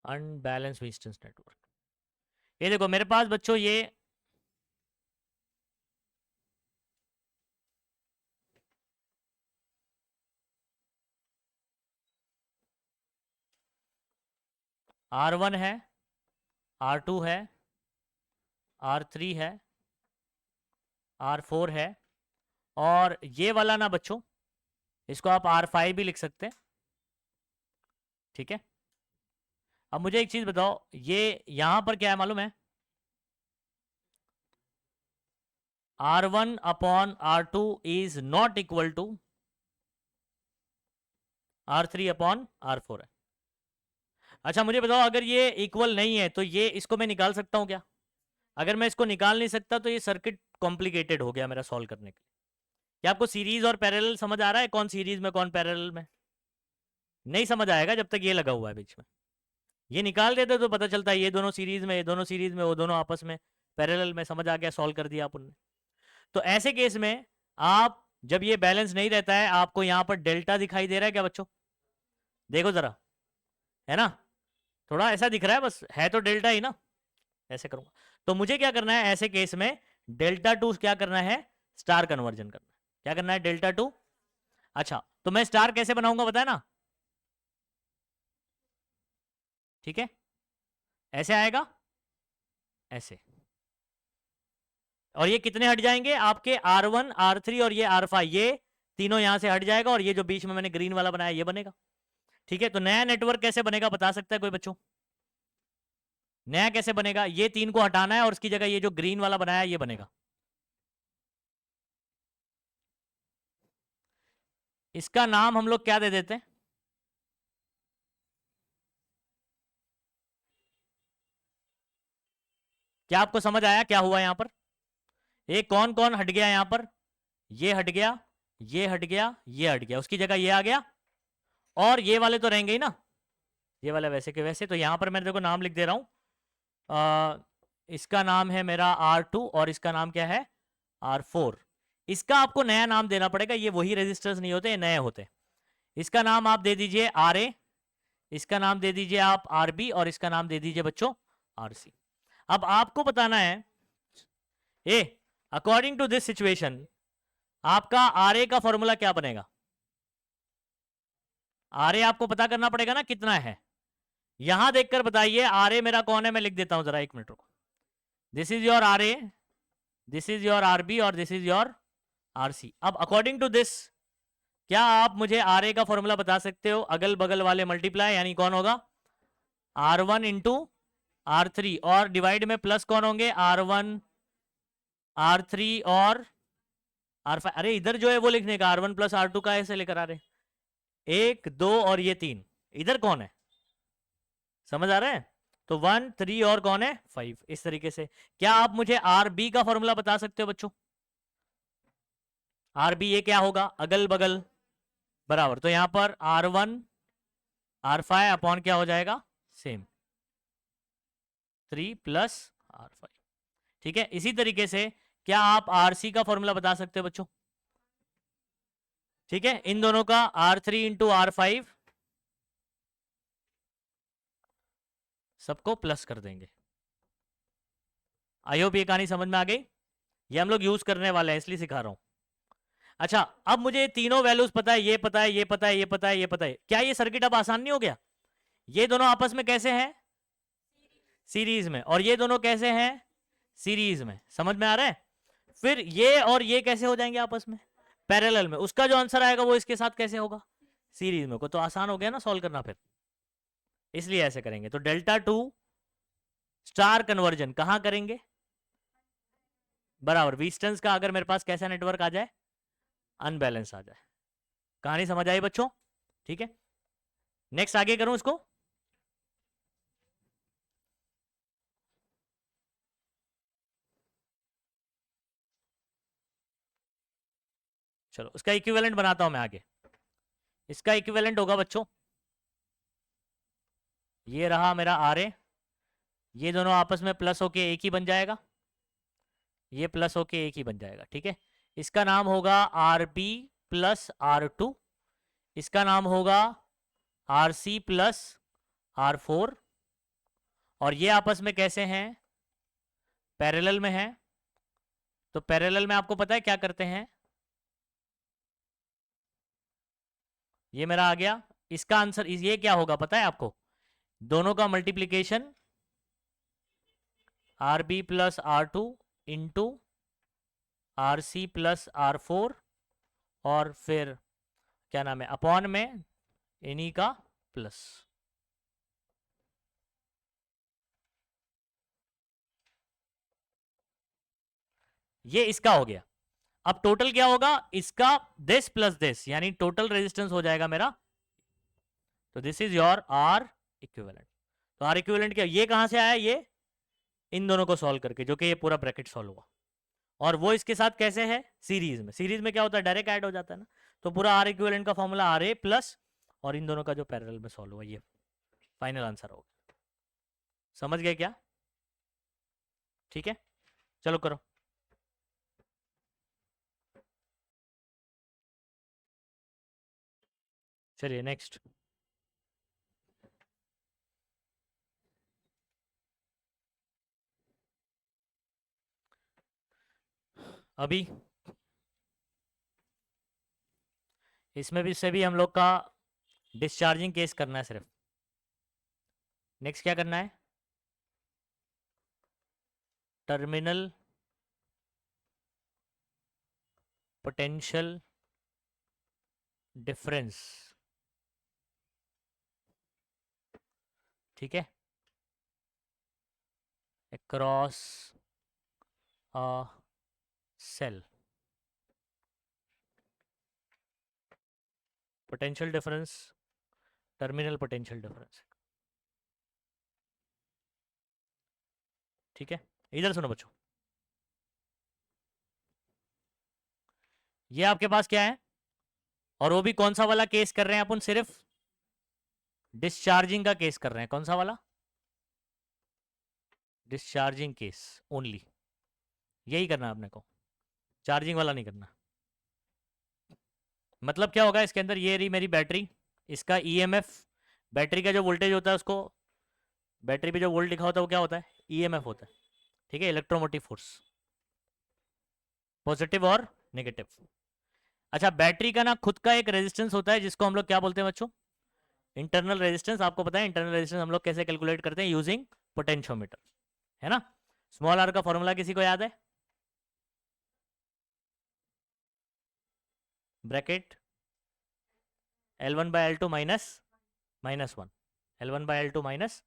Unbalanced Wheatstone's network, ये देखो मेरे पास बच्चों ये R1 है, R2 है, R3 है, R4 है, और ये वाला ना बच्चों, इसको आप R5 भी लिख सकते हैं, ठीक है। अब मुझे एक चीज बताओ, ये यहां पर क्या है मालूम है? R1 upon R2 is not equal to R3 upon R4 है। अच्छा मुझे बताओ, अगर ये इक्वल नहीं है तो ये इसको मैं निकाल सकता हूं क्या? अगर मैं इसको निकाल नहीं सकता तो ये सर्किट कॉम्प्लिकेटेड हो गया मेरा सॉल्व करने के लिए। क्या आपको सीरीज और पैरेलल समझ आ रहा है, कौन सीरीज में कौन पैरेलल में? नहीं समझ आएगा जब तक ये लगा हुआ है बीच में। ये निकाल देते तो पता चलता है ये दोनों सीरीज में, ये दोनों सीरीज में, वो दोनों आपस में पैरेलल में, समझ आ गया, सॉल्व कर दिया अपन ने। तो ऐसे केस में आप जब ये बैलेंस नहीं रहता है, आपको यहां पर डेल्टा दिखाई दे रहा है क्या बच्चों? देखो जरा, है ना, थोड़ा ऐसा दिख रहा है, बस है तो डेल्टा ही ना। ऐसे करूंगा तो मुझे क्या करना है ऐसे केस में, डेल्टा टू क्या करना है, स्टार कन्वर्जन करना है। क्या करना है? Delta two. अच्छा तो मैं स्टार कैसे बनाऊंगा बताया ना, ठीक है, ऐसे आएगा, ऐसे, और ये कितने हट जाएंगे आपके? R1 R3 और ये R5, ये तीनों यहां से हट जाएगा, और ये जो बीच में मैंने ग्रीन वाला बनाया ये बनेगा, ठीक है। तो नया नेटवर्क कैसे बनेगा बता सकता है कोई बच्चों? नया कैसे बनेगा? ये तीन को हटाना है और उसकी जगह ये जो ग्रीन वाला बनाया ये बनेगा। इसका नाम हम लोग क्या दे देते हैं? क्या आपको समझ आया क्या हुआ यहां पर? ये कौन कौन हट गया यहां पर? ये हट गया, ये हट गया, ये हट गया, उसकी जगह ये आ गया, और ये वाले तो रहेंगे ही ना, ये वाला वैसे के वैसे। तो यहां पर मैं देखो नाम लिख दे रहा हूं, इसका नाम है मेरा R2 और इसका नाम क्या है? R4। इसका आपको नया नाम देना पड़ेगा, ये वही रेजिस्टर्स नहीं होते, ये नए होते। इसका नाम आप दे दीजिए RA, इसका नाम दे दीजिए आप RB, और इसका नाम दे दीजिए बच्चों RC। अब आपको बताना है ए, अकॉर्डिंग टू दिस सिचुएशन आपका RA का फॉर्मूला क्या बनेगा? RA आपको पता करना पड़ेगा ना कितना है, यहां देखकर बताइए RA मेरा कौन है। मैं लिख देता हूं जरा, एक मिनट रुको। This is your RA, this is your RB, और दिस इज योर RC। अब अकॉर्डिंग टू दिस क्या आप मुझे RA का फॉर्मूला बता सकते हो? अगल बगल वाले मल्टीप्लाई, यानी कौन होगा? R1 इंटू R3, और डिवाइड में प्लस कौन होंगे? R1 R3 और R5। अरे इधर जो है वो लिखने का, R1 प्लस R2 का ऐसे लेकर आ रहे, 1 2 और ये 3, इधर कौन है? समझ आ रहा है? तो 1 3 और कौन है? 5, इस तरीके से। क्या आप मुझे RB का फॉर्मूला बता सकते हो बच्चों? RB ये क्या होगा? अगल बगल बराबर, तो यहां पर R1 R5 अपॉन क्या हो जाएगा? सेम 3 प्लस R5, ठीक है। इसी तरीके से क्या आप RC का फॉर्मूला बता सकते हो बच्चों? ठीक है, इन दोनों का R3 इंटू R5 सबको प्लस कर देंगे। आई होप ये कहानी समझ में आ गई। ये हम लोग यूज करने वाले हैं इसलिए सिखा रहा हूं। अच्छा अब मुझे तीनों वैल्यूज पता है, ये पता है, ये पता है, ये पता है, ये पता है। क्या ये सर्किट अब आसान नहीं हो गया? ये दोनों आपस में कैसे हैं? सीरीज में। और ये दोनों कैसे हैं? सीरीज में। समझ में आ रहा है? फिर ये और ये कैसे हो जाएंगे आपस में? पैरेलल में। उसका जो आंसर आएगा वो इसके साथ कैसे होगा? सीरीज में को, तो आसान हो गया ना सॉल्व करना फिर, इसलिए ऐसे करेंगे। तो डेल्टा टू स्टार कन्वर्जन कहाँ करेंगे, बराबर वीस्टन्स का, अगर मेरे पास कैसा नेटवर्क आ जाए, अनबैलेंस आ जाए। कहानी समझ आई बच्चों, ठीक है। नेक्स्ट आगे करूं इसको, चलो उसका इक्विवेलेंट बनाता हूं मैं आगे। इसका इक्विवेलेंट होगा बच्चों, ये रहा मेरा आर ए, ये दोनों आपस में प्लस होके एक ही बन जाएगा, ये प्लस होके एक ही बन जाएगा, ठीक है। इसका नाम होगा R B plus R two, इसका नाम होगा R C plus R four, और ये आपस में कैसे हैं, पैरेलल में हैं। तो पैरेलल में आपको पता है क्या करते हैं, ये मेरा आ गया, इसका आंसर ये क्या होगा पता है आपको, दोनों का multiplication R B plus R two into R C plus R four, और फिर क्या नाम है अपॉन में इन्हीं का प्लस। ये इसका हो गया। अब टोटल क्या होगा इसका, दिस प्लस दिस, यानी टोटल रेजिस्टेंस हो जाएगा मेरा। तो this is your R equivalent. तो आर इक्विवेलेंट क्या, ये कहां से आया, ये इन दोनों को सॉल्व करके, जो कि ये पूरा ब्रैकेट सॉल्व हुआ, और वो इसके साथ कैसे है, सीरीज में। सीरीज में क्या होता है, डायरेक्ट ऐड हो जाता है ना। तो पूरा आर इक्विवेलेंट का फॉर्मूला आर ए प्लस, और इन दोनों का जो पैरेलल में सॉल्व हुआ, ये फाइनल आंसर होगा। समझ गए क्या, ठीक है, चलो करो। चलिए नेक्स्ट, अभी इसमें भी से भी हम लोग का डिस्चार्जिंग केस करना है सिर्फ। नेक्स्ट क्या करना है, टर्मिनल पोटेंशियल डिफरेंस, ठीक है, across a cell. Potential difference, terminal potential difference, ठीक है। इधर सुनो बच्चों, ये आपके पास क्या है, और वो भी कौन सा वाला केस कर रहे हैं अपन, सिर्फ डिस्चार्जिंग का केस कर रहे हैं। कौन सा वाला, डिस्चार्जिंग केस ओनली, यही करना है अपने को, चार्जिंग वाला नहीं करना। मतलब क्या होगा इसके अंदर, ये रही मेरी बैटरी, इसका ईएमएफ, बैटरी का जो वोल्टेज होता है उसको, बैटरी पे जो वोल्ट लिखा होता है वो क्या होता है, ईएमएफ होता है, ठीक है, इलेक्ट्रोमोटिव फोर्स, पॉजिटिव और नेगेटिव। अच्छा, बैटरी का ना खुद का एक रेजिस्टेंस होता है, जिसको हम लोग क्या बोलते हैं बच्चों, इंटरनल रेजिस्टेंस। आपको पता है इंटरनल रेजिस्टेंस हम लोग कैसे कैलकुलेट करते हैं, यूजिंग पोटेंशियोमीटर, है ना। स्मॉल आर का फॉर्मूला किसी को याद है, bracket L1 by L2 minus -1, L1 by L2 minus,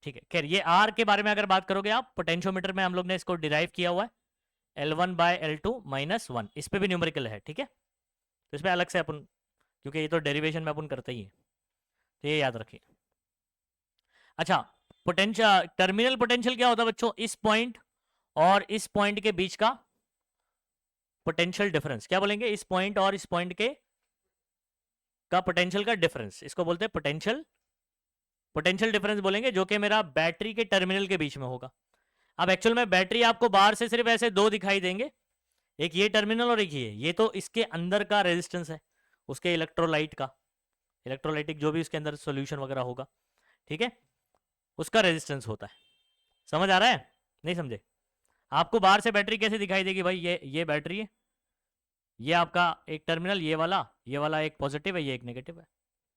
ठीक है। खैर ये आर के बारे में अगर बात करोगे आप, पोटेंशियोमीटर में हम लोग ने इसको डिराइव किया हुआ है, L1 बाई L2 -1, इस पे भी न्यूमेरिकल है, ठीक है। तो इसमें अलग से अपन, क्योंकि ये तो डेरिवेशन में अपन करते ही है, तो ये याद रखिए। अच्छा, पोटेंशियल, टर्मिनल पोटेंशियल क्या होता है बच्चों, इस पॉइंट और इस पॉइंट के बीच का पोटेंशियल डिफरेंस, क्या बोलेंगे, इस पॉइंट और इस पॉइंट के का पोटेंशियल का डिफरेंस, इसको बोलते हैं पोटेंशियल, पोटेंशियल डिफरेंस बोलेंगे, जो कि मेरा बैटरी के टर्मिनल के बीच में होगा। अब एक्चुअल में बैटरी आपको बाहर से सिर्फ ऐसे दो दिखाई देंगे, एक ये टर्मिनल और एक ये तो इसके अंदर का रेजिस्टेंस है, उसके इलेक्ट्रोलाइट का, इलेक्ट्रोलाइटिक जो भी उसके अंदर सॉल्यूशन वगैरह होगा, ठीक है, उसका रेजिस्टेंस होता है। समझ आ रहा है, नहीं समझे, आपको बाहर से बैटरी कैसे दिखाई देगी भाई, ये बैटरी है, ये आपका एक टर्मिनल, ये वाला एक पॉजिटिव है, ये एक नेगेटिव है,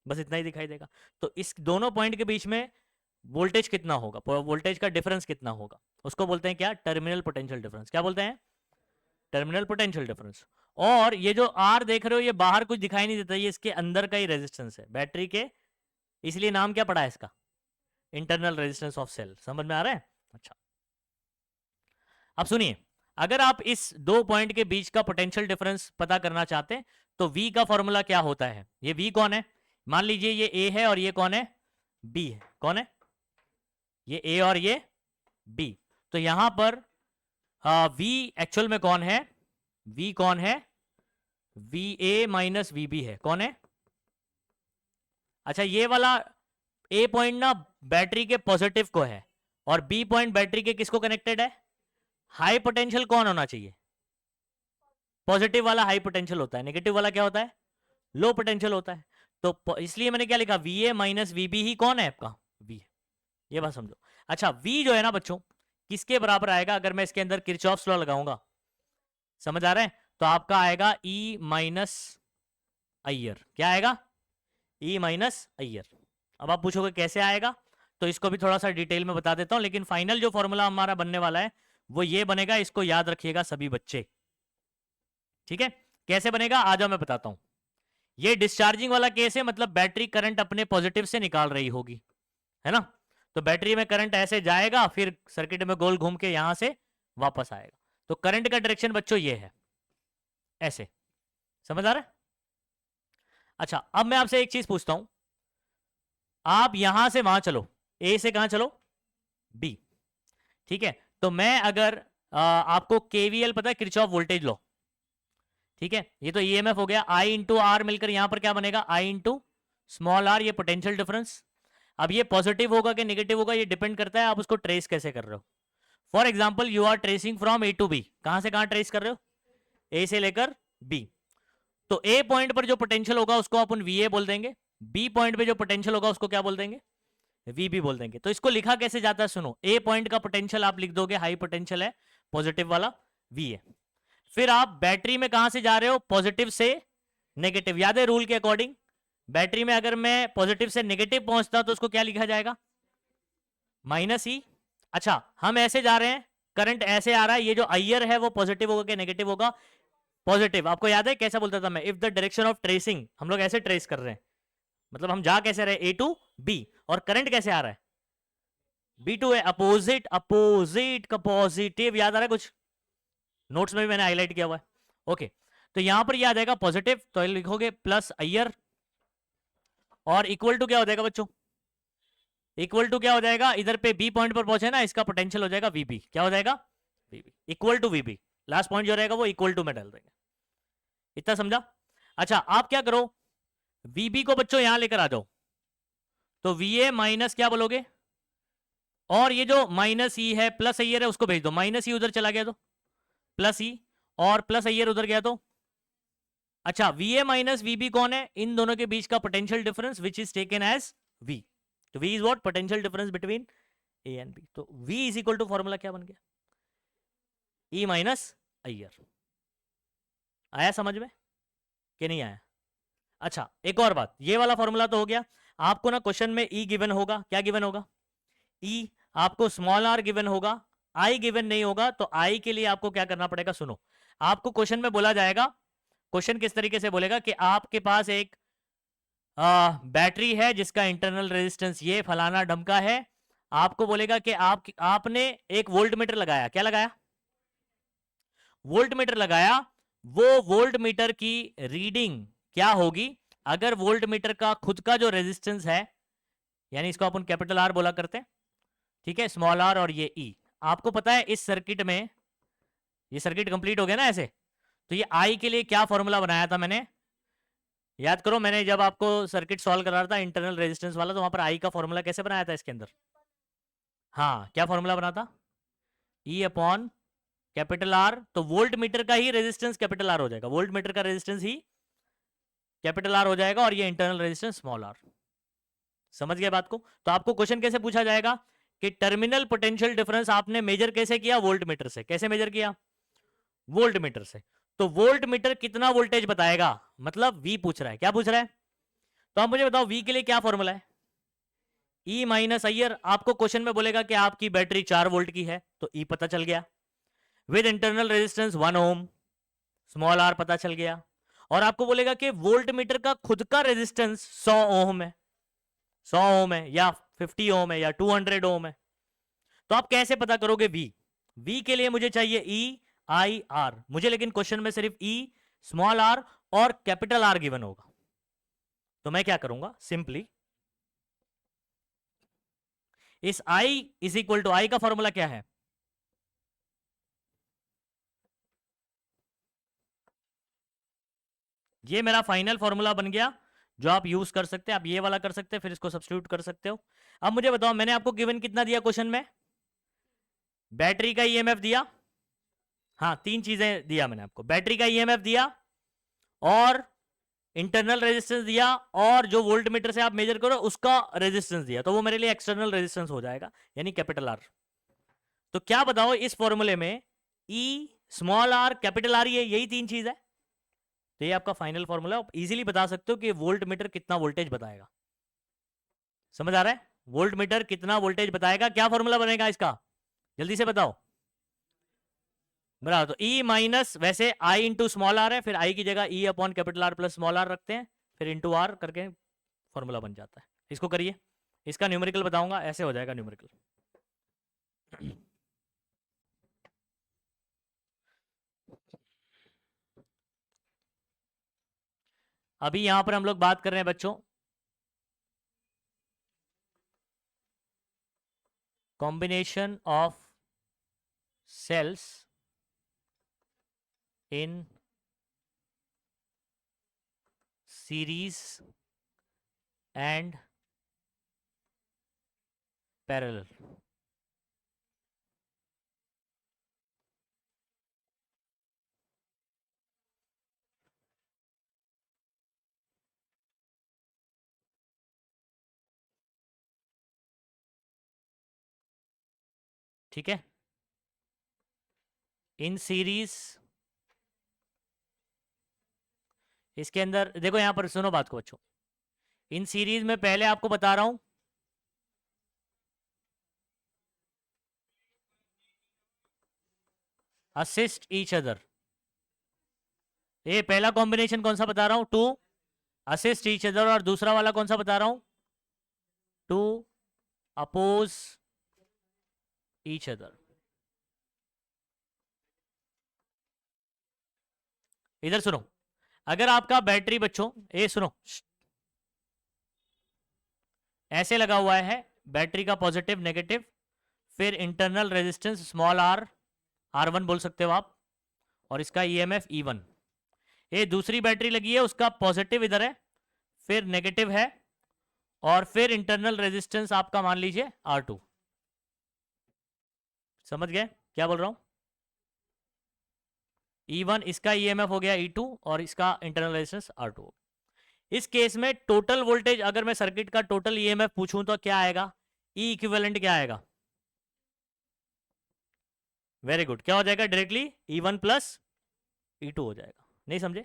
बस इतना ही दिखाई देगा। तो इस दोनों पॉइंट के बीच में वोल्टेज कितना होगा, वोल्टेज का डिफरेंस कितना होगा, उसको बोलते हैं क्या, टर्मिनल पोटेंशियल डिफरेंस। क्या बोलते हैं, टर्मिनल पोटेंशियल डिफरेंस। और ये जो आर देख रहे हो ये बाहर कुछ दिखाई नहीं देता, ये इसके अंदर का ही रेजिस्टेंस है बैटरी के, इसलिए नाम क्या पड़ा है इसका, इंटरनल रेजिस्टेंस ऑफ सेल। समझ में आ रहा है? अच्छा, अब सुनिए, अगर आप इस दो पॉइंट के बीच का पोटेंशियल डिफरेंस पता करना चाहते हैं तो V का फॉर्मूला क्या होता है? ये V कौन है? मान लीजिए ये A है और ये कौन है? B है। कौन है? ये A और ये B। तो यहां पर V एक्चुअल में कौन है? V कौन है? VA माइनस VB है। कौन है? अच्छा, ये वाला A पॉइंट ना बैटरी के पॉजिटिव को है और B पॉइंट बैटरी के किसको कनेक्टेड है? हाई पोटेंशियल कौन होना चाहिए? पॉजिटिव वाला हाई पोटेंशियल होता है, नेगेटिव वाला क्या होता है? लो पोटेंशियल होता है। तो इसलिए मैंने क्या लिखा, VA माइनस VB ही कौन है आपका? V। ये बात समझो। अच्छा, V जो है ना बच्चों किसके बराबर आएगा अगर मैं इसके अंदर किरचॉफ्स लॉ लगाऊंगा? समझ आ रहा है? तो आपका आएगा E माइनस आईआर। क्या आएगा? E minus IR. अब आप पूछोगे कैसे आएगा, तो इसको भी थोड़ा सा डिटेल में बता देता हूं, लेकिन फाइनल जो फॉर्मूला हमारा बनने वाला है वो ये बनेगा, इसको याद रखिएगा सभी बच्चे। ठीक है, कैसे बनेगा आ जाओ मैं बताता हूं। ये डिस्चार्जिंग वाला केस है, मतलब बैटरी करंट अपने पॉजिटिव से निकाल रही होगी, है ना? तो बैटरी में करंट ऐसे जाएगा, फिर सर्किट में गोल घूम के यहां से वापस आएगा। तो करंट का डायरेक्शन बच्चों ये है, ऐसे। समझ आ रहा है? अच्छा, अब मैं आपसे एक चीज पूछता हूं, आप यहां से वहां चलो, ए से कहां चलो? बी। ठीक है, तो मैं अगर आपको केवीएल पता है, किरचॉफ वोल्टेज लॉ, ठीक है, ये तो ईएमएफ हो गया, आई इंटू आर मिलकर यहां पर क्या बनेगा? आई इंटू स्मॉल आर, ये पोटेंशियल डिफरेंस। अब ये पॉजिटिव होगा कि नेगेटिव होगा ये डिपेंड करता है आप उसको ट्रेस कैसे कर रहे हो। For example you are tracing from A to B, कहां से कहां ट्रेस कर रहे हो? ए से लेकर बी। तो ए पॉइंट पर जो पोटेंशियल होगा उसको अपन वीए बोल देंगे, बी पॉइंट पे जो पोटेंशियल होगा उसको क्या बोल देंगे? वीबी बोल देंगे। तो इसको लिखा कैसे जाता है सुनो, ए पॉइंट का पोटेंशियल आप लिख दोगे, हाई पोटेंशियल है पॉजिटिव वाला, वी है। फिर आप बैटरी में कहां से जा रहे हो? पॉजिटिव से नेगेटिव। याद है रूल के अकॉर्डिंग, बैटरी में अगर मैं पॉजिटिव से नेगेटिव पहुंचता तो उसको क्या लिखा जाएगा? माइनस ई। अच्छा, हम ऐसे जा रहे हैं, करंट ऐसे आ रहा है, ये जो आईआर है वो पॉजिटिव होगा कि नेगेटिव होगा? पॉजिटिव। आपको याद है कैसा बोलता था मैं, if the direction of tracing, हम लोग ऐसे ट्रेस कर रहे हैं, मतलब हम जा कैसे रहे? ए टू बी। और करंट कैसे आ रहा है? बी टू है, अपोजिट, अपोजिट का पॉजिटिव। याद आ रहा है कुछ? नोट्स में भी मैंने हाईलाइट किया हुआ है। ओके, तो यहां पर याद आएगा पॉजिटिव, तो लिखोगे प्लस आईआर, और इक्वल टू क्या हो जाएगा बच्चों? इक्वल टू क्या हो जाएगा? इधर पे बी पॉइंट पर पहुंचे ना, इसका पोटेंशियल हो जाएगा वीबी। क्या हो जाएगा? V B equal to V B. Last point जो रहेगा वो इक्वल टू में डाल देंगे। इतना समझा? अच्छा, आप क्या करो, वीबी को बच्चों यहां लेकर आ जाओ, तो वीए माइनस क्या बोलोगे? और ये जो माइनस ई है प्लस आईआर है उसको भेज दो, माइनस ई उधर चला गया तो प्लस ई, और प्लस आईआर उधर गया तो। अच्छा, वीए माइनस वीबी कौन है? इन दोनों के बीच का potential difference which is taken as V. तो V is what? Potential difference between A and B. तो V is equal to formula क्या बन गया? E minus I R. आया समझ में कि नहीं आया? अच्छा, एक और बात, ये वाला फॉर्मूला तो हो गया। आपको ना क्वेश्चन में ई गिवन होगा, क्या गिवन होगा? ई। आपको स्मॉल आर गिवन होगा, आई गिवन नहीं होगा। तो आई के लिए आपको क्या करना पड़ेगा? सुनो, आपको क्वेश्चन में बोला जाएगा, क्वेश्चन किस तरीके से बोलेगा कि आपके पास एक बैटरी है जिसका इंटरनल रेजिस्टेंस ये फलाना ढमका है। आपको बोलेगा कि आपने एक वोल्ट मीटर लगाया। क्या लगाया? वोल्ट मीटर लगाया। वो वोल्ट मीटर की रीडिंग क्या होगी अगर वोल्ट मीटर का खुद का जो रेजिस्टेंस है, यानी इसको अपन कैपिटल आर बोला करते हैं, ठीक है, स्मॉल आर और ये ई। आपको पता है इस सर्किट में, ये सर्किट कंप्लीट हो गया ना ऐसे, तो ये आई के लिए क्या फॉर्मूला बनाया था मैंने? याद करो, मैंने जब आपको सर्किट सॉल्व करा था इंटरनल रेजिस्टेंस वाला, तो वहां पर आई का फॉर्मूला कैसे बनाया था इसके अंदर? हाँ, क्या फॉर्मूला बना था? ई अपॉन कैपिटल आर। तो वोल्ट मीटर का ही रेजिस्टेंस कैपिटल आर हो जाएगा, वोल्ट मीटर का रेजिस्टेंस ही कैपिटल आर हो जाएगा, और ये इंटरनल रेजिस्टेंस स्मॉल आर। समझ गए बात को? तो आपको क्वेश्चन कैसे पूछा जाएगा कि टर्मिनल पोटेंशियल डिफरेंस आपने मेजर कैसे किया? वोल्ट मीटर से। कैसे मेजर किया? वोल्ट मीटर से। तो वोल्ट मीटर कितना वोल्टेज बताएगा? मतलब वी पूछ रहा है। क्या पूछ रहा है? तो आप मुझे बताओ वी के लिए क्या फॉर्मूला है? ई माइनस आईआर। आपको क्वेश्चन में बोलेगा कि आपकी बैटरी 4 वोल्ट की है, तो ई पता चल गया, with internal resistance 1 ohm. Small R पता चल गया। और आपको बोलेगा कि वोल्ट मीटर का खुद का रेजिस्टेंस 100 ओम है, 100 ओम है या 50 ओम है या 200 ओम है। तो आप कैसे पता करोगे वी? वी के लिए मुझे चाहिए ई आई आर, मुझे लेकिन क्वेश्चन में सिर्फ ई, स्मॉल आर और कैपिटल आर गिवन होगा। तो मैं क्या करूंगा, सिंपली इस I इज इक्वल टू, आई का फॉर्मूला क्या है, ये मेरा फाइनल फॉर्मूला बन गया जो आप यूज कर सकते हैं। आप ये वाला कर सकते हैं, फिर इसको सब्स्टिट्यूट कर सकते हो। अब मुझे बताओ, मैंने आपको गिवन कितना दिया क्वेश्चन में? बैटरी का ईएमएफ दिया, हाँ 3 चीजें दिया मैंने आपको, बैटरी का ईएमएफ दिया और इंटरनल रेजिस्टेंस दिया और जो वोल्ट मीटर से आप मेजर करो उसका रेजिस्टेंस दिया, तो वो मेरे लिए एक्सटर्नल रेजिस्टेंस हो जाएगा, यानी कैपिटल आर। तो क्या बताओ इस फॉर्मूले में ई, स्मॉल आर, कैपिटल आर, ये यही 3 चीज है। तो ये आपका फाइनल फॉर्मूला, आप इजीली बता सकते हो कि वोल्ट मीटर कितना वोल्टेज बताएगा। समझ आ रहा है? वोल्ट मीटर कितना वोल्टेज बताएगा, क्या फॉर्मूला बनेगा इसका, जल्दी से बताओ। बराबर, तो ई माइनस, वैसे आई इंटू स्मॉल आर है, फिर आई की जगह E upon capital R plus small R रखते हैं, फिर इंटू आर करके फॉर्मूला बन जाता है। इसको करिए, इसका न्यूमेरिकल बताऊंगा, ऐसे हो जाएगा न्यूमेरिकल। अभी यहां पर हम लोग बात कर रहे हैं बच्चों combination of cells in series and parallel. ठीक है, इन सीरीज, इसके अंदर देखो, यहां पर सुनो बात को बच्चों, इन सीरीज में पहले आपको बता रहा हूं असिस्ट ईच अदर। ये पहला कॉम्बिनेशन कौन सा बता रहा हूं, टू असिस्ट ईच अदर, और दूसरा वाला कौन सा बता रहा हूं, टू अपोज ईच अदर। इधर सुनो, अगर आपका बैटरी बच्चों, ये सुनो, ऐसे लगा हुआ है, बैटरी का पॉजिटिव नेगेटिव, फिर internal resistance small R, R1 बोल सकते हो आप, और इसका ईएमएफ E1। ये दूसरी बैटरी लगी है, उसका पॉजिटिव इधर है, फिर नेगेटिव है, और फिर इंटरनल रेजिस्टेंस आपका मान लीजिए R2। समझ गए क्या बोल रहा हूं? E1 इसका ईएमएफ हो गया E2 और इसका इंटरनल रेजिस्टेंस R2। इस केस में टोटल वोल्टेज, अगर मैं सर्किट का टोटल ईएमएफ पूछूं तो क्या आएगा, ई इक्विवेलेंट क्या आएगा, वेरी गुड, क्या हो जाएगा डायरेक्टली E1 प्लस E2 हो जाएगा। नहीं समझे?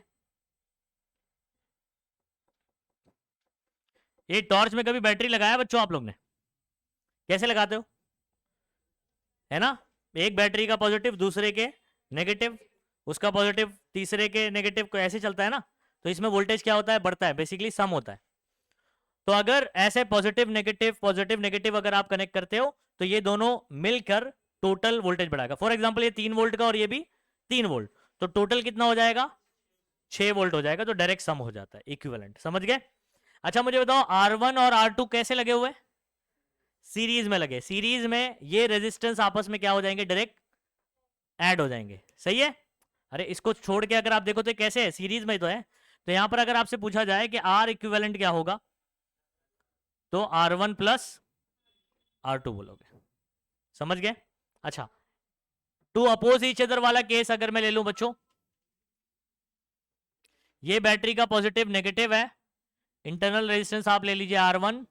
ये टॉर्च में कभी बैटरी लगाया बच्चों आप लोग ने? कैसे लगाते हो, है ना, एक बैटरी का पॉजिटिव दूसरे के नेगेटिव, उसका पॉजिटिव तीसरे के नेगेटिव को, ऐसे चलता है ना। तो इसमें वोल्टेज क्या होता है, बढ़ता है, बेसिकली सम होता है। तो अगर ऐसे पॉजिटिव नेगेटिव अगर आप कनेक्ट करते हो तो ये दोनों मिलकर टोटल वोल्टेज बढ़ाएगा। फॉर एग्जांपल ये 3 वोल्ट का और ये भी 3 वोल्ट, तो टोटल कितना हो जाएगा, 6 वोल्ट हो जाएगा, तो डायरेक्ट सम हो जाता है, इक्विवेलेंट। समझ गए? अच्छा मुझे बताओ R1 और R2 कैसे लगे हुए, सीरीज में लगे। सीरीज में ये रेजिस्टेंस आपस में क्या हो जाएंगे, डायरेक्ट ऐड हो जाएंगे। सही है? अरे इसको छोड़ के अगर आप देखो तो कैसे है, सीरीज में ही तो है। तो यहां पर अगर आपसे पूछा जाए कि R इक्विवेलेंट क्या होगा, तो R1 प्लस R2 बोलोगे। समझ गए? अच्छा, टू अपोज ईच अदर वाला केस अगर मैं ले लूं बच्चों, ये बैटरी का पॉजिटिव नेगेटिव है, इंटरनल रेजिस्टेंस आप ले लीजिए R1,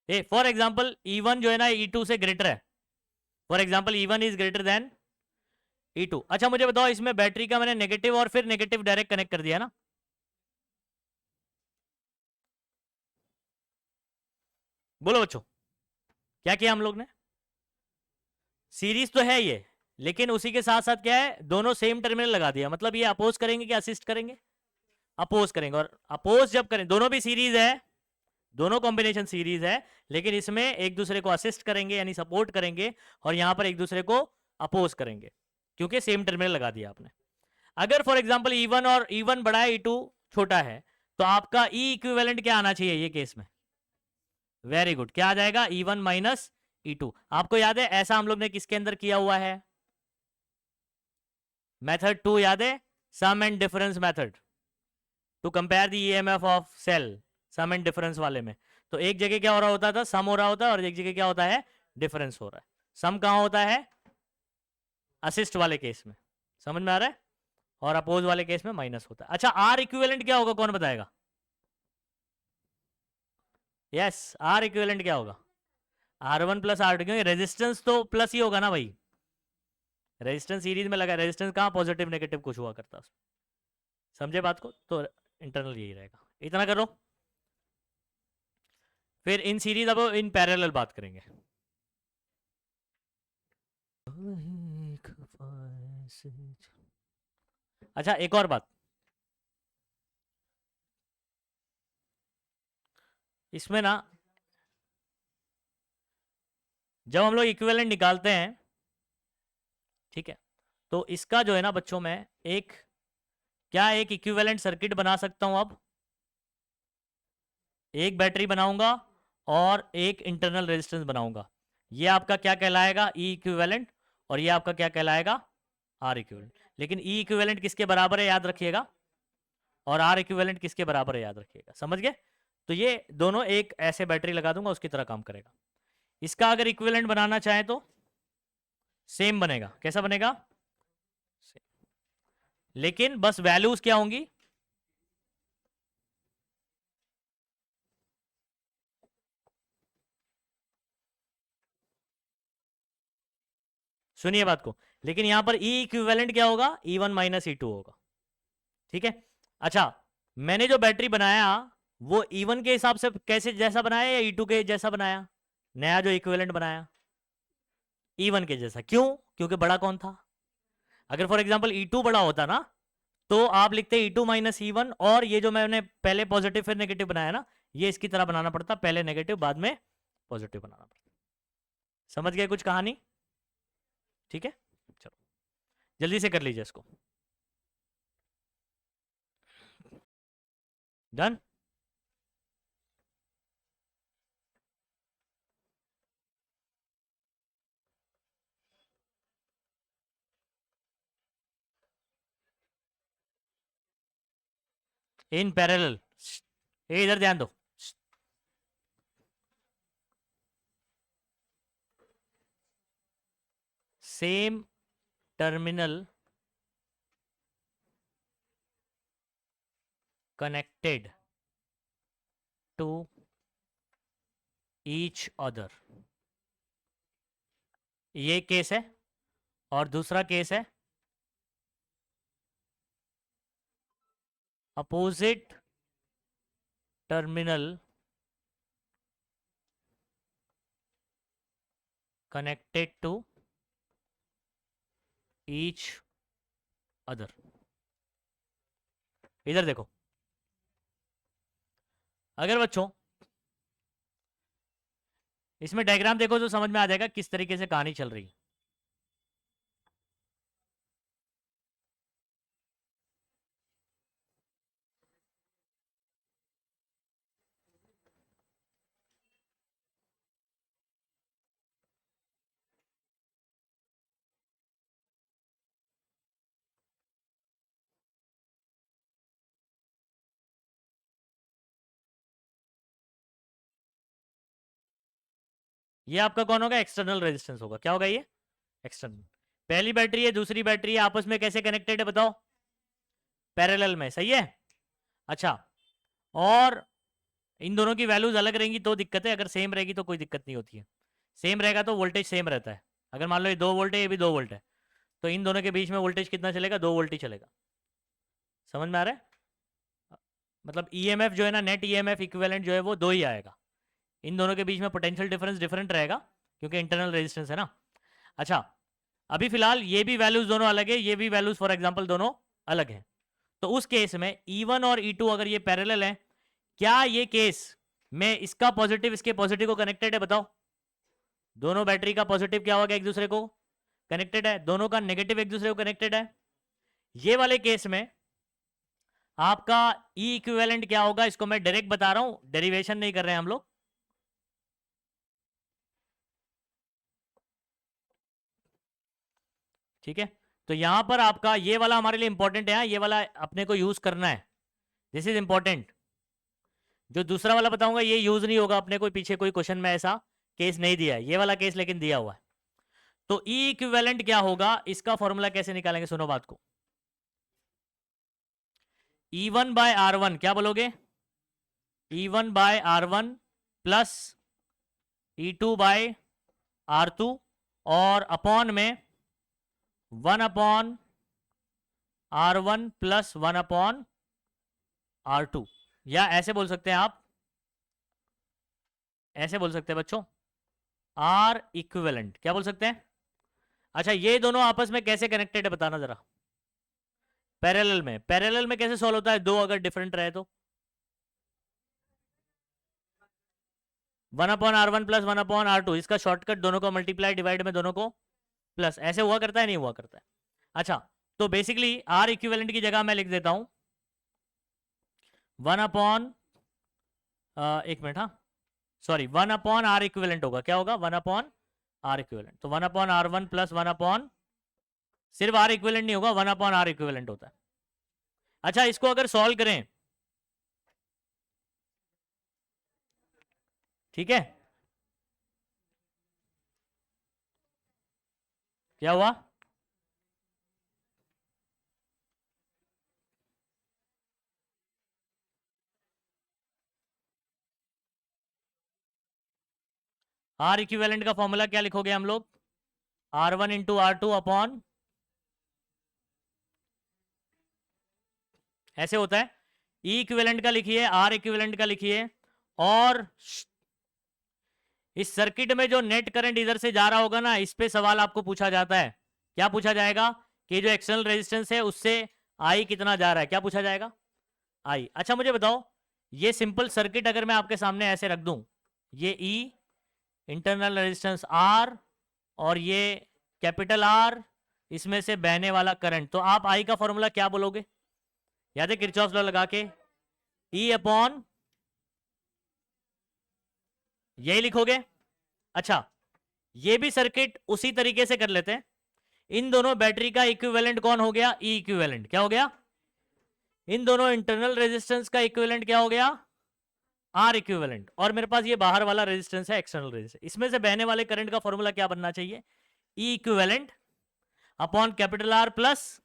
A for example E1 जो है ना E2 से ग्रेटर है, for example E1 is greater than E2। अच्छा मुझे बताओ, इसमें बैटरी का मैंने नेगेटिव और फिर नेगेटिव डायरेक्ट कनेक्ट कर दिया ना, बोलो बच्चों, क्या किया हम लोग ने? सीरीज तो है ये, लेकिन उसी के साथ साथ क्या है, दोनों सेम टर्मिनल लगा दिया। मतलब ये अपोज करेंगे कि असिस्ट करेंगे? अपोज करेंगे। और अपोज जब करें, दोनों भी सीरीज है, दोनों कॉम्बिनेशन सीरीज है, लेकिन इसमें एक दूसरे को असिस्ट करेंगे यानी सपोर्ट करेंगे, और यहां पर एक दूसरे को अपोज करेंगे, क्योंकि सेम टर्मिनल लगा दिया आपने। अगर फॉर एग्जांपल E1 और E1 बड़ा है, E2 छोटा है, तो आपका E इक्विवेलेंट क्या आना चाहिए ये केस में? वेरी गुड, क्या आ जाएगा? E1 minus E2। आपको याद है ऐसा हम लोग ने किसके अंदर किया हुआ है? मेथड 2 याद है, sum and difference method, to compare the EMF of cell, sum and difference वाले में। तो एक जगह क्या हो रहा होता था, सम हो रहा होता है, और एक जगह क्या होता है, डिफरेंस हो रहा है। सम कहां होता है? असिस्ट वाले केस में, समझ में आ रहा है, और अपोज वाले केस में माइनस होता है। अच्छा, आर इक्विवेलेंट क्या होगा, कौन बताएगा? यस, आर इक्विवेलेंट क्या होगा? R1 प्लस R2, क्योंकि रेजिस्टेंस तो प्लस ही होगा ना भाई, रेजिस्टेंस सीरीज में लगा, रेजिस्टेंस कहाँ पॉजिटिव नेगेटिव कुछ हुआ करता है? समझे बात को? तो इंटरनल यही रहेगा, इतना करो। फिर इन सीरीज अब इन पैरेलल बात करेंगे। अच्छा, एक और बात, इसमें ना जब हम लोग इक्विवेलेंट निकालते हैं, ठीक है, तो इसका जो है ना बच्चों में एक इक्विवेलेंट सर्किट बना सकता हूं। अब एक बैटरी बनाऊंगा और एक इंटरनल रेजिस्टेंस बनाऊंगा। ये आपका क्या कहलाएगा? E equivalent. और ये आपका क्या कहलाएगा? R equivalent. लेकिन ई इक्विवेलेंट किसके बराबर है याद रखिएगा, और आर इक्विवेलेंट किसके बराबर है याद रखिएगा, समझ गए? तो ये दोनों एक ऐसे बैटरी लगा दूंगा, उसकी तरह काम करेगा। इसका अगर इक्विवेलेंट बनाना चाहे तो सेम बनेगा। कैसा बनेगा? लेकिन बस वैल्यूज क्या होंगी? सुनिए बात को, लेकिन यहां पर ई इक्विवेलेंट क्या होगा? E1 माइनस E2 होगा, ठीक है। अच्छा, मैंने जो बैटरी बनाया वो E1 के हिसाब से कैसे जैसा बनाया या E2 के जैसा बनाया? नया जो इक्विवेलेंट बनाया E1 के जैसा। क्यों? क्योंकि बड़ा कौन था? अगर फॉर एग्जांपल E2 बड़ा होता ना, तो आप लिखते E2 माइनस E1, और ये जो मैंने पहले पॉजिटिव फिर नेगेटिव बनाया ना, ये इसकी तरह बनाना पड़ता, पहले नेगेटिव बाद में पॉजिटिव बनाना पड़ता। समझ गए कुछ कहानी? ठीक है, चलो जल्दी से कर लीजिए इसको। डन। इन पैरेलल, ये इधर ध्यान दो। Same terminal connected to each other, ये केस है। और दूसरा केस है opposite terminal connected to each other. इधर देखो, अगर बच्चों इसमें डायग्राम देखो तो समझ में आ जाएगा किस तरीके से कहानी चल रही है। ये आपका कौन होगा? एक्सटर्नल रेजिस्टेंस होगा। क्या होगा ये? एक्सटर्नल। पहली बैटरी है, दूसरी बैटरी है, आपस में कैसे कनेक्टेड है बताओ? पैरेलल में, सही है। अच्छा, और इन दोनों की वैल्यूज अलग रहेंगी तो दिक्कत है, अगर सेम रहेगी तो कोई दिक्कत नहीं होती है। सेम रहेगा तो वोल्टेज सेम रहता है। अगर मान लो ये 2 वोल्ट है, ये भी 2 वोल्ट है, तो इन दोनों के बीच में वोल्टेज कितना चलेगा? 2 वोल्ट ही चलेगा। समझ में आ रहा है? मतलब ईएमएफ जो है ना, नेट ईएमएफ इक्विवेलेंट जो है वो 2 ही आएगा। इन दोनों के बीच में पोटेंशियल डिफरेंस डिफरेंट रहेगा क्योंकि इंटरनल रेजिस्टेंस है ना। अच्छा, अभी फिलहाल ये भी वैल्यूज दोनों अलग है, ये भी वैल्यूज फॉर एग्जांपल दोनों अलग है। तो उस केस में E1 और E2 अगर ये पैरेलल है, क्या ये केस में इसका पॉजिटिव इसके पॉजिटिव को कनेक्टेड है? बताओ। दोनों बैटरी का पॉजिटिव क्या होगा, एक दूसरे को कनेक्टेड है, दोनों का नेगेटिव एक दूसरे को कनेक्टेड है। ये वाले केस में आपका ई इक्विवेलेंट क्या होगा, इसको मैं डायरेक्ट बता रहा हूं, डेरिवेशन नहीं कर रहे हैं हम लोग। ठीक है, तो यहां पर आपका ये वाला हमारे लिए इंपॉर्टेंट है, ये वाला अपने को यूज करना है, दिस इज इंपॉर्टेंट। जो दूसरा वाला बताऊंगा ये यूज नहीं होगा अपने को, पीछे कोई क्वेश्चन में ऐसा केस नहीं दिया है, ये वाला केस लेकिन दिया हुआ है। तो ई इक्विवेलेंट क्या होगा, इसका फॉर्मूला कैसे निकालेंगे, सुनो बात को। E1 बाय R1 क्या बोलोगे, E1 bye R1 plus E2 bye R2 और अपॉन में 1 upon R1 plus 1 upon R2, या ऐसे बोल सकते हैं आप, ऐसे बोल सकते हैं बच्चों, R इक्विवेलेंट क्या बोल सकते हैं। अच्छा, ये दोनों आपस में कैसे कनेक्टेड है बताना जरा। पैरेलल में, पैरेलल में कैसे सॉल्व होता है, दो अगर डिफरेंट रहे तो 1 upon R1 plus 1 upon R2, इसका शॉर्टकट दोनों को मल्टीप्लाई डिवाइड में दोनों को प्लस, ऐसे हुआ करता है नहीं हुआ करता है। अच्छा, तो बेसिकली R इक्विवेलेंट की जगह मैं लिख देता हूं 1 अपॉन, एक मिनट, हाँ सॉरी, 1 अपॉन R इक्विवेलेंट होगा, क्या होगा 1 अपॉन R इक्विवेलेंट, तो 1 अपॉन R1 प्लस 1 अपॉन, सिर्फ R इक्विवेलेंट नहीं होगा, 1 अपॉन R इक्विवेलेंट होता है। अच्छा, इसको अगर सॉल्व करें, ठीक है, क्या हुआ, R इक्विवेलेंट का फॉर्मूला क्या लिखोगे हम लोग, R1 इंटू R2 अपॉन, ऐसे होता है। E इक्विवेलेंट का लिखिए, R इक्विवेलेंट का लिखिए, और इस सर्किट में जो नेट करंट इधर से जा रहा होगा ना, इस पे सवाल आपको पूछा जाता है। क्या पूछा जाएगा कि जो एक्सटर्नल रेजिस्टेंस है उससे I कितना जा रहा है, क्या पूछा जाएगा, I। अच्छा मुझे बताओ, ये सिंपल सर्किट अगर मैं आपके सामने ऐसे रख दूं, ये E, इंटरनल रेजिस्टेंस R, और ये कैपिटल R, इसमें से बहने वाला करंट, तो आप I का फॉर्मूला क्या बोलोगे, याद है किरचॉफ लॉ लगा के, E अपॉन, यही लिखोगे। अच्छा, ये भी सर्किट उसी तरीके से कर लेते हैं, इन दोनों बैटरी का इक्विवेलेंट कौन हो गया, ई इक्विवेलेंट क्या हो गया, इन दोनों इंटरनल रेजिस्टेंस का इक्विवेलेंट क्या हो गया, आर इक्विवेलेंट, और मेरे पास ये बाहर वाला रेजिस्टेंस है एक्सटर्नल रेजिस्टेंस, इसमें से बहने वाले करंट का फॉर्मूला क्या बनना चाहिए, E equivalent upon capital R plus,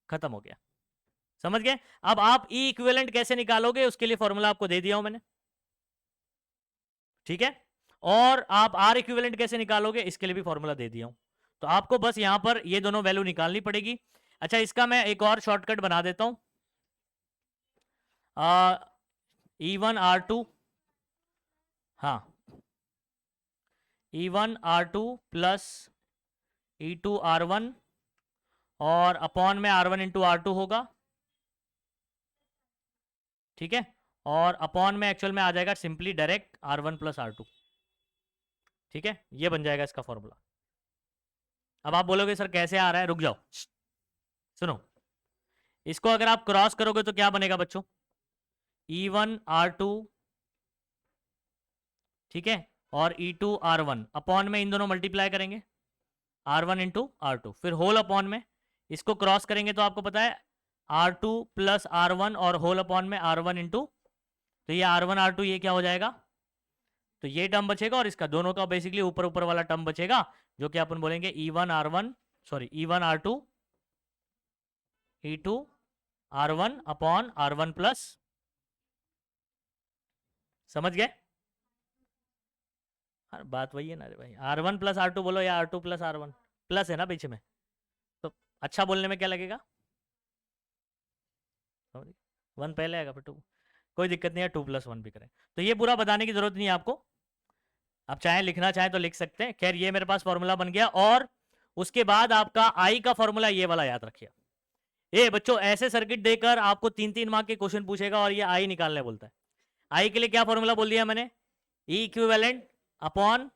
खत्म हो गया, समझ गए। अब आप ई इक्विवेलेंट कैसे निकालोगे, उसके लिए फॉर्मूला आपको दे दिया हूं मैंने, ठीक है, और आप आर इक्विवेलेंट कैसे निकालोगे इसके लिए भी फॉर्मूला दे दिया हूं, तो आपको बस यहां पर ये दोनों वैल्यू निकालनी पड़ेगी। अच्छा, इसका मैं एक और शॉर्टकट बना देता हूं, E1 R2, हाँ E1 R2 plus E2 R1, और अपॉन में R1 इंटू R2 होगा, ठीक है, और अपॉन में एक्चुअल में आ जाएगा simply direct R1 plus R2, ठीक है, ये बन जाएगा इसका फॉर्मूला। अब आप बोलोगे सर कैसे आ रहा है, रुक जाओ, सुनो, इसको अगर आप क्रॉस करोगे तो क्या बनेगा बच्चों, E1 R2, ठीक है, और E2 R1 अपॉन में इन दोनों मल्टीप्लाई करेंगे, R1 इंटू R2, फिर होल अपॉन में इसको क्रॉस करेंगे तो आपको पता है R2 प्लस R1 और होल अपॉन में R1 इंटू, तो ये R1 R2 ये क्या हो जाएगा, तो ये टर्म बचेगा और इसका दोनों का बेसिकली ऊपर ऊपर वाला टर्म बचेगा, जो कि अपन बोलेंगे E1 R1, sorry E1 R2 E2 R1 upon R1 plus, समझ गए, बात वही है ना रे भाई, R1 प्लस R2 बोलो या R2 प्लस R1, प्लस है ना पीछे में, तो अच्छा बोलने में क्या लगेगा, वन पहले आएगा फिर टू, कोई दिक्कत नहीं है, 2+1 भी करें। तो ये पूरा बताने की जरूरत नहीं है आपको, आप चाहे लिखना चाहें तो लिख सकते हैं। खैर ये मेरे पास फॉर्मूला बन गया, और उसके बाद आपका आई का फॉर्मूला ये वाला याद रखिए। ये बच्चों ऐसे सर्किट देकर आपको 3-3 मार्क के क्वेश्चन पूछेगा और ये आई निकालने बोलता है। आई के लिए क्या फॉर्मूला बोल दिया मैंने, E equivalent upon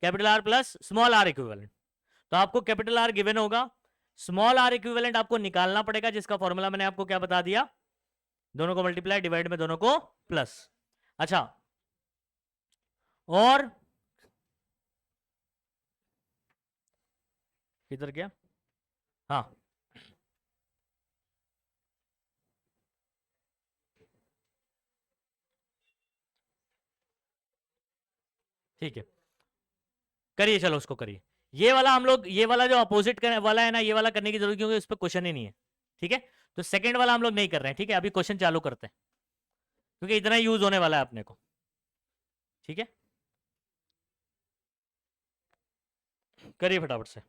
capital R plus small R equivalent. तो आपको कैपिटल आर गिवन होगा, स्मॉल आर इक्विवेलेंट आपको निकालना पड़ेगा, जिसका फॉर्मूला मैंने आपको क्या बता दिया, दोनों को मल्टीप्लाई डिवाइड में दोनों को प्लस। अच्छा, और किधर गया, हाँ ठीक है, करिए, चलो उसको करिए। ये वाला हम लोग, ये वाला जो अपोजिट वाला है ना, ये वाला करने की जरूरत, क्योंकि उस पर क्वेश्चन ही नहीं है। ठीक है, तो सेकंड वाला हम लोग नहीं कर रहे हैं। ठीक है, अभी क्वेश्चन चालू करते हैं, क्योंकि इतना यूज होने वाला है अपने को। ठीक है, करिए फटाफट से।